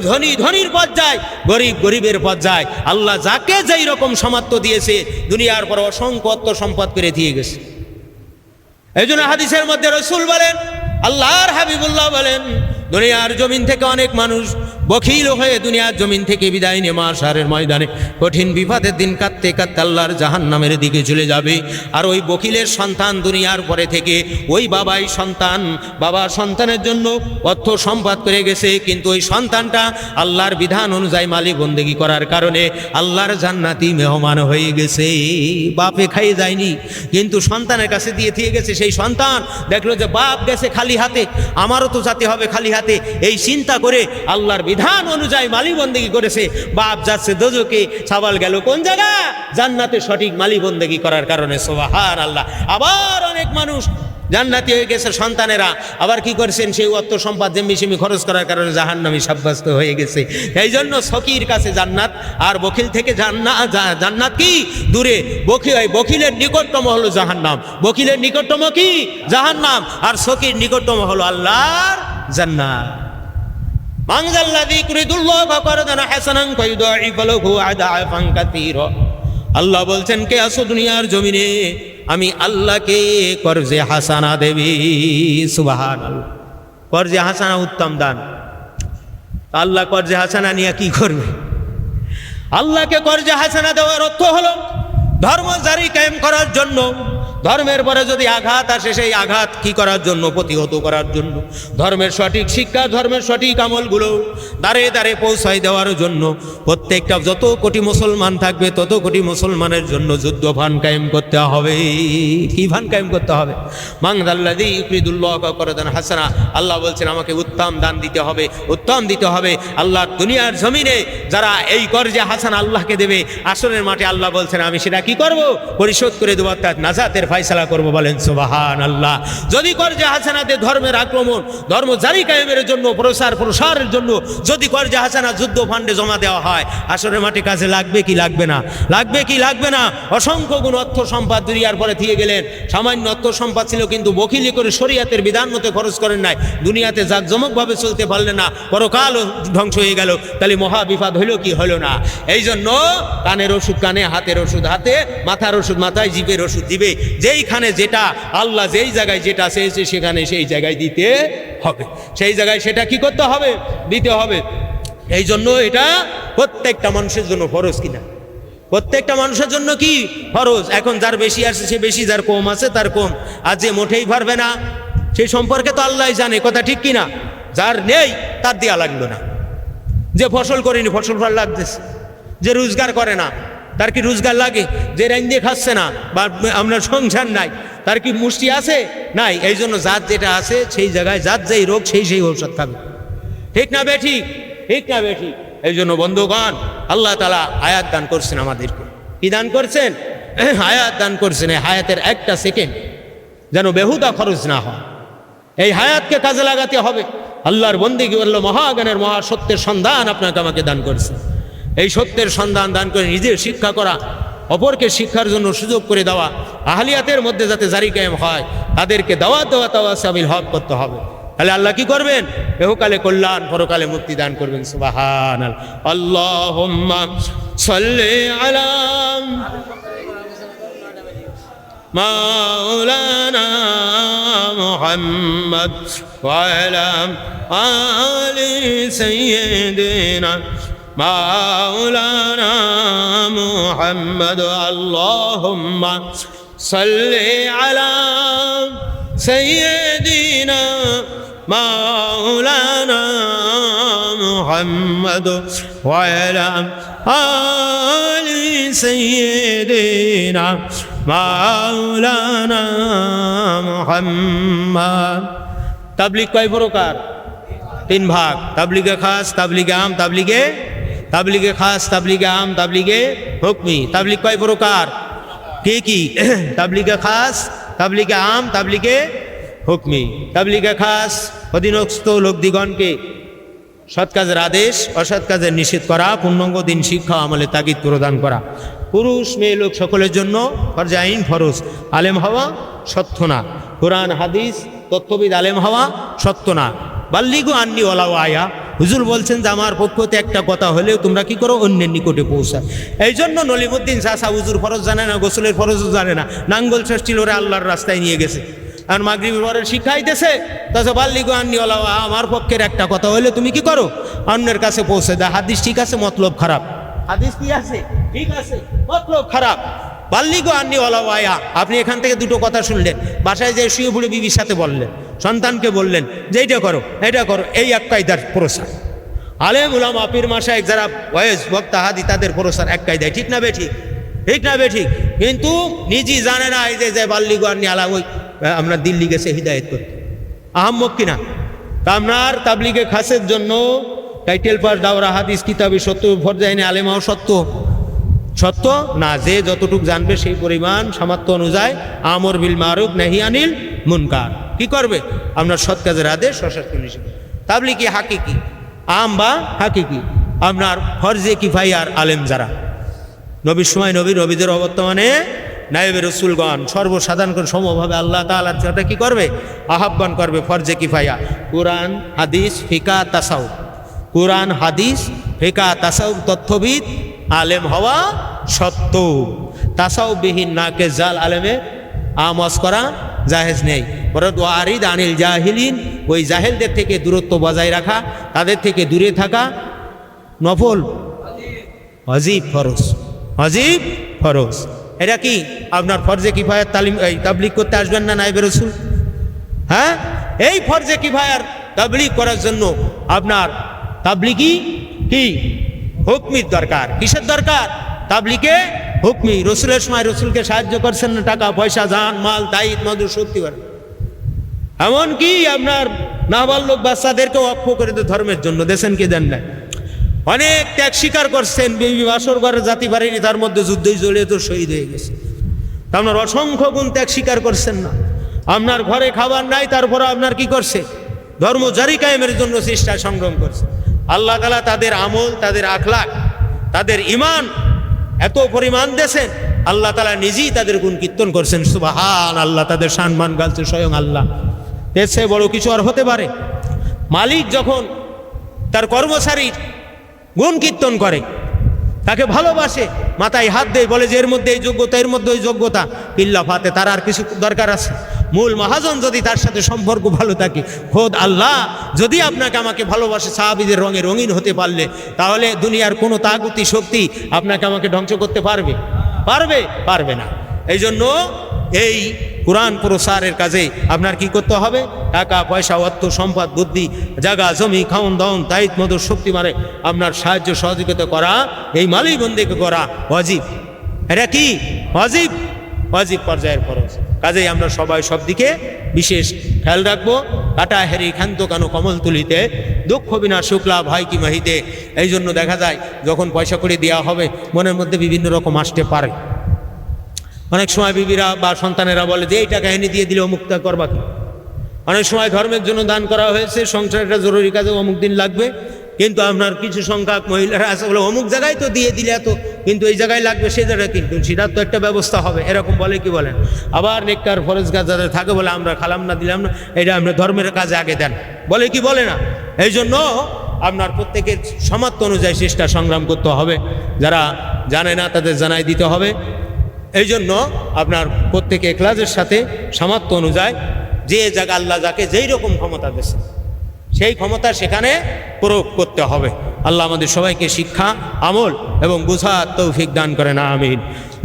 ধনী ধনীর পর্যায়, গরিব গরিবের পর্যায়। আল্লাহ যাকে যেই রকম সামর্থ্য দিয়েছে দুনিয়ার পর অসংখ্য অর্থ সম্পদ করে দিয়ে গেছে। এই জন্য হাদিসের মধ্যে রাসূল বলেন, আল্লাহর হাবিবুল্লাহ বলেন, দুনিয়ার জমিন থেকে অনেক মানুষ বখিল হয়ে দুনিয়ার জমিন থেকে বিদায় নিয়ে মাশারের ময়দানে কঠিন বিপদের দিন কাঁদতে কাঁদতে আল্লাহর জাহান্নামের দিকে চলে যাবে। আর ওই বখিলের সন্তান দুনিয়ার পরে থেকে ওই বাবাই বাবা সন্তানের জন্য অর্থ সম্পদ করে গেছে, কিন্তু ওই সন্তানটা আল্লাহর বিধান অনুযায়ী মালি বন্দেগি করার কারণে আল্লাহর জান্নাতি মেহমান হয়ে গেছে। বাপে খাইয়ে যায়নি, কিন্তু সন্তানের কাছে দিয়ে গেছে। সেই সন্তান দেখলো যে বাপ গেছে খালি হাতে, আমারও তো যেতে হবে খালি হাতে, এই চিন্তা করে আল্লাহর বিধান অনুযায়ী মালি বন্দেগি করেছে। বাপ যাচ্ছে দোজকে, সাবাল গেল কোন জায়গা? জান্নাতে, সঠিক মালি বন্দেগি করার কারণে। সুবহানাল্লাহ। আবার অনেক মানুষ জান্নাতি হয়ে গেছে সন্তানেরা, আবার কি করেছেন? সেই অর্থ সম্পদ জেমিসেমি খরচ করার কারণে জাহান্নামী সাব্যস্ত হয়ে গেছে। এই জন্য সকির কাছে জান্নাত আর বখিল থেকে জান্নাত কি দূরে। বখিলের নিকটতম হলো জাহান্নাম, বখিলের নিকটতম কি? জাহান্নাম। আর সকির নিকটতম হলো আল্লাহর জান্নাত। আল্লাহ বলছেন, কে আসো দুনিয়ার জমিনে, আমি আল্লাহকে কর্জে হাসানা দেবী। সুবহানাল্লাহ। কর্জে হাসানা উত্তম দান। আল্লাহ কর্জে হাসানা নিয়ে কি করবে? আল্লাহকে কর্জে হাসানা দেওয়ার অর্থ হলো ধর্ম জারি কায়েম করার জন্য, ধর্মের পরে যদি আঘাত আসে সেই আঘাত কি করার জন্য? প্রতিহত করার জন্য। ধর্মের সঠিক শিক্ষা, ধর্মের সঠিক আমলগুলো দাঁড়ে দাঁড়ে পৌঁছায় দেওয়ার জন্য প্রত্যেকটা যত কোটি মুসলমান থাকবে তত কোটি মুসলমানের জন্য যুদ্ধ ফান কায়েম করতে হবে। কি ফান কায়েম করতে হবে? মানজাল্লাযী ইউরিদুল্লাহা করদান হাসানা। আল্লাহ বলছেন আমাকে উত্তম দান দিতে হবে, উত্তম দিতে হবে। আল্লাহ দুনিয়ার জমিনে যারা এই কর্জে হাসানা আল্লাহকে দেবে, আসরের মাঠে আল্লাহ বলছেন আমি সেটা কি করব? পরিশোধ করে দেবো, অর্থাৎ নাজাতের ফায়সালা করবো। বলেন সুবহানাল্লাহ। যদি কর্জে হাসানাতে ধর্মের আক্রমণ, ধর্ম জারি কায়েমের জন্য, প্রসারের জন্য যদি কর্জে হাসানা যুদ্ধ ফান্ডে জমা দেওয়া হয়, আসরের মাঠে কাজে লাগবে কি লাগবে না? লাগবে কি লাগবে না? অসংখ্য গুণ অর্থ সম্পদ দুনিয়ার পরে দিয়ে গেলেন। সামান্য অর্থ সম্পদ ছিল, কিন্তু বখিলি করে শরীয়তের বিধান মতো খরচ করেন নাই। দুনিয়াতে জাঁকজমকভাবে চলতে পারলেন না, পরকাল ধ্বংস হয়ে গেল। তাহলে মহা বিপদ হইল কি হইল না? এই জন্য কানের ওষুধ কানে, হাতের ওষুধ হাতে, মাথার ওষুধ মাথায়, জিভের ওষুধ দিবে। যেইখানে যেটা আল্লাহ যেই জায়গায় যেটা চেয়েছে সেখানে সেই জায়গায় দিতে হবে, সেই জায়গায় সেটা কি করতে হবে? দিতে হবে। এই জন্য এটা প্রত্যেকটা মানুষের জন্য ফরজ। কিনা প্রত্যেকটা মানুষের জন্য কি ফরজ? এখন যার বেশি আছে সে বেশি, যার কম আছে তার কম। আর যে মোটেই পারবে না সেই সম্পর্কে তো আল্লাহ জানে, কথা ঠিক কিনা? যার নেই তার দেয়া লাগলো না। যে ফসল করেনি ফসল ফল লাগতেছে, যে রোজগার করে না তার কি রোজগার লাগে? যে রাইন দিয়ে খাচ্ছে না বা আপনার সংসার নাই তার কি মুষ্টি আছে? নাই। এই জন্য জাত যেটা আছে সেই জায়গায় জাত যেই রোগ সেই ঔষধ খাবে। ঠিক না বেঠিক? ঠিক না বেঠিক? এই জন্য বন্ধুগণ, আল্লাহ তাআলা হায়াত দান করছেন আমাদেরকে। কি দান করছেন? হায়াত দান করছেন। এই হায়াতের একটা সেকেন্ড যেন বেহুদা খরচ না হয়। এই হায়াতকে কাজে লাগাতে হবে। আল্লাহর বন্দেগী বলল, মহাজ্ঞানের মহা সত্যের সন্ধান আপনাকে আমাকে দান করছে। এই সত্যের সন্ধান দান করে নিজের শিক্ষা করা, অপরকে শিক্ষার জন্য সুযোগ করে দেওয়া, আহলিয়াতের মধ্যে যাতে জারি কায়েম হয়, তাদেরকে দাওয়াত দেওয়া তাওয়াসাবিল হক করতে হবে। তাহলে আল্লাহ কি করবেন? ইহকালে কল্যাণ, পরকালে মুক্তি দান করবেন। সুবহানাল্লাহ। আল্লাহুম্মা সাল্লি আলা মাওলানা মুহাম্মদ ওয়া আলা আলি সাইয়্যিদিনা মাওলানা মুহাম্মদ। আল্লাহুম্মা সাল্লি আলা সাইয়্যিদিনা মাওলানা মুহাম্মদ ওয়া আলা আলি সাইয়্যিদিনা মাওলানা মুহাম্মদ। তাবলীগ কয় প্রকার? 3 ভাগ। তাবলীগে খাস, তাবলীগে আম, তাবলীগে খাস, তাবলীগে আম, তাবলীগে হুকমি। তাবলীগ কয় প্রকার? কি কি? তাবলীগে খাস, তাবলীগে আম, তাবলীগে হুকমি। তাবলীগে খাস অধীনস্থ লোকদিগণকে সৎ কাজের আদেশ, অসৎ কাজের নিষেধ করা, পূর্ণাঙ্গ দিন শিক্ষা আমলে তাগিদ প্রদান করা। পুরুষ মেয়ে লোক সকলের জন্য ফরজে আইন, ফরজ। আলেম হওয়া সত্য না। কোরআন হাদিস তত্ত্ববিদ আলেম হওয়া সত্য না। বাল্লিগু আন্নি ওয়ালাউ আয়া। হুজুর বলছেন যে আমার পক্ষতে একটা কথা হলেও তোমরা কি করো? অন্যের নিকটে পৌঁছায়। এই জন্য নলিমুদ্দিন চাচা হুজুর ফরজ জানে না, গোসলের ফরজও জানে না, নাঙ্গল ষষ্ঠী ওরা আল্লাহর রাস্তায় নিয়ে গেছে, আর মাগরিবের পরের শিক্ষাইতেছে। তাছাড়া বাল্লিগু আন্নি ওয়ালাউ আয়া, আমার পক্ষের একটা কথা হলে তুমি কি করো? অন্যের কাছে পৌঁছে দেয়। হাদিস ঠিক আছে, মতলব খারাপ। হাদিস কি আছে? ঠিক আছে, মতলব খারাপ। বাল্লিগু আন্নি ওয়ালাউ আয়া। আপনি এখান থেকে দুটো কথা শুনলেন, বাসায় যে শুয়ে পড়ে বিবির সাথে বললেন, সন্তানকে বললেন যে এইটা করো, এটা করো, এই এক কায়দার প্রসার। আলেম উলামা পীর মাশায়েখ যারা ওয়াইজ বক্তা হাদি, তাদের প্রসার এক কায়দায়। ঠিক না বেঠিক? ঠিক না বেঠিক? কিন্তু নিজেই জানে না এই যে বাল্লিগু আন্নি আলা, ওই আমরা দিল্লি গেছে হিদায়ত করতে, আহম্মক কিনা? আপনার তাবলিগে খাসের জন্য টাইটেল পাস, দাওরা, হাদিস, কিতাবি সত্য, ফরজে আইনে আলেমাও সত্য সত্য না। যে যতটুক জানবে সেই পরিমাণ সামর্থ্য অনুযায়ী আমর বিল মারুফ নাহি আনিল মুনকার কি করবে? আপনার সৎ কাজের আদেশ, অসৎ নিষেধ। তাবলিগি হাকিকি, আম বা হাকিকি, আপনার ফরজে কিফায়ার আলেম যারা নবীর সময় নবীদের অবর্তমানে নায়েবে রসুলগণ সর্বসাধারণ করে সমভাবে আল্লাহ তাআলার সাথে কি করবে? আহ্বান করবে। ফরজে কিফায়া কোরআন হাদিস ফিকা তাসাউফ, কোরআন হাদিস ফিকা তাসাউফ তথ্যবিদ আলেম হওয়া সত্য। তাসাউফবিহীন নাকে জাল আলেমে আমস করা জাহেজ নেই। বরং ওয়ারিদ আনিল জাহিলিন, ওই জাহেলদের থেকে দূরত্ব বজায় রাখা, তাদের থেকে দূরে থাকা নফল, ওয়াজিব, ফরজ। ওয়াজিব, ফরজ। এটা কি আপনার ফরজে কিফায়ার তালিম, এই তাবলীগ করতে আসবেন না নায়েবে রাসূল? হ্যাঁ, এই ফরজে কিফায়ার তাবলীগ করার জন্য আপনার তাবলীগি কি হুকমির দরকার। কিসের দরকার? তাবলীগে হুকমি। রসুলের সময় রসুলকে সাহায্য করছেন না, টাকা পয়সা, জান মাল, দায়িত্ব, মজুর, শক্তি করে। এমনকি আপনার নাবালক বাচ্চাদেরকে ওয়াকফ করে দেন ধর্মের জন্য, দেশেন কি দেন না? অনেক ত্যাগ স্বীকার করছেন, বিবি বাসর ঘরে জাতি পারেনি, তার মধ্যে যুদ্ধই জড়িয়ে তো শহীদ হয়ে গেছে। তা আপনার অসংখ্য গুণ ত্যাগ স্বীকার করছেন না। আপনার ঘরে খাবার নাই, তারপরে আপনার কি করছে? ধর্ম জারি কায়েমের জন্য চেষ্টা সংগ্রাম করছে। আল্লাহ তাআলা তাদের আমল, তাদের আখলাক, তাদের ঈমান এত পরিমাণ দেন, আল্লাহ তাআলা নিজেই তাদের গুণ কীর্তন করছেন। সুবহান আল্লাহ, তাদের সম্মান গালছে স্বয়ং আল্লাহ। এর চেয়ে বড় কিছু আর হতে পারে? মালিক যখন তার কর্মচারীর গুণ কীর্তন করে, তাকে ভালোবাসে, মাথায় হাত দেয়, বলে যে এর মধ্যে এই যোগ্যতা, এর মধ্যে ওই যোগ্যতা, কিল্লা ফাতে, তার আর কিছু দরকার আছে? মূল মহাজন যদি তার সাথে সম্পর্ক ভালো থাকে, খোদ আল্লাহ যদি আপনাকে আমাকে ভালোবাসে, সাহাবীদের রঙে রঙিন হতে পারলে, তাহলে দুনিয়ার কোনো তাগুতি শক্তি আপনাকে আমাকে ধ্বংস করতে পারবে? পারবে না। এই জন্য এই কোরআন প্রসারের কাজে আপনার কি করতে হবে? টাকা পয়সা, অর্থ সম্পদ, বুদ্ধি, জায়গা জমি, খাওন দাওন, দায়িত্ব, মধুর শক্তি মানে আপনার সাহায্য সহযোগিতা করা, এই মালি বন্দেকে করা ওয়াজিব। এটা কি ওয়াজিব? ওয়াজিব পর্যায়ের ফরজ। কাজেই আমরা সবাই সব দিকে বিশেষ খেয়াল রাখবো। কাটা হেরি ক্ষান্ত কানো কমল তুলিতে, দুঃখ বিনা শুক্লা ভাই কি মাহিতে। এই জন্য দেখা যায় যখন পয়সা করে দেওয়া হবে মনের মধ্যে বিভিন্ন রকম আসতে পারে। অনেক সময় বিবিরা বা সন্তানেরা বলে যে এই টাকা এনে দিয়ে দিলে অমুকটা করবা কি। অনেক সময় ধর্মের জন্য দান করা হয়েছে, সংসার একটা জরুরি কাজে অমুক দিন লাগবে, কিন্তু আপনার কিছু সংখ্যক মহিলারা আছে বলে অমুক জায়গায় তো দিয়ে দিলে এত, কিন্তু এই জায়গায় লাগবে সেই জায়গায় কিন্তু সেটার তো একটা ব্যবস্থা হবে, এরকম বলে কি বলেন। আবার নেককার ফরজ কাজ যাদের থাকে বলে আমরা খালাম না দিলাম না, এটা আমরা ধর্মের কাজে আগে দেন, বলে কি বলে না। এই জন্য আপনার প্রত্যেকের সামর্থ্য অনুযায়ী চেষ্টা সংগ্রাম করতে হবে, যারা জানে না তাদের জানাই দিতে হবে। এই জন্য আপনার প্রত্যেকে ইখলাসের সাথে সামর্থ্য অনুযায়ী যে জায়গা আল্লাহ যাকে যেই রকম ক্ষমতা দিয়েছে সেই ক্ষমতা সেখানে প্রয়োগ করতে হবে। আল্লাহ আমাদের সবাইকে শিক্ষা, আমল এবং বুঝার তৌফিক দান করেন, আমিন।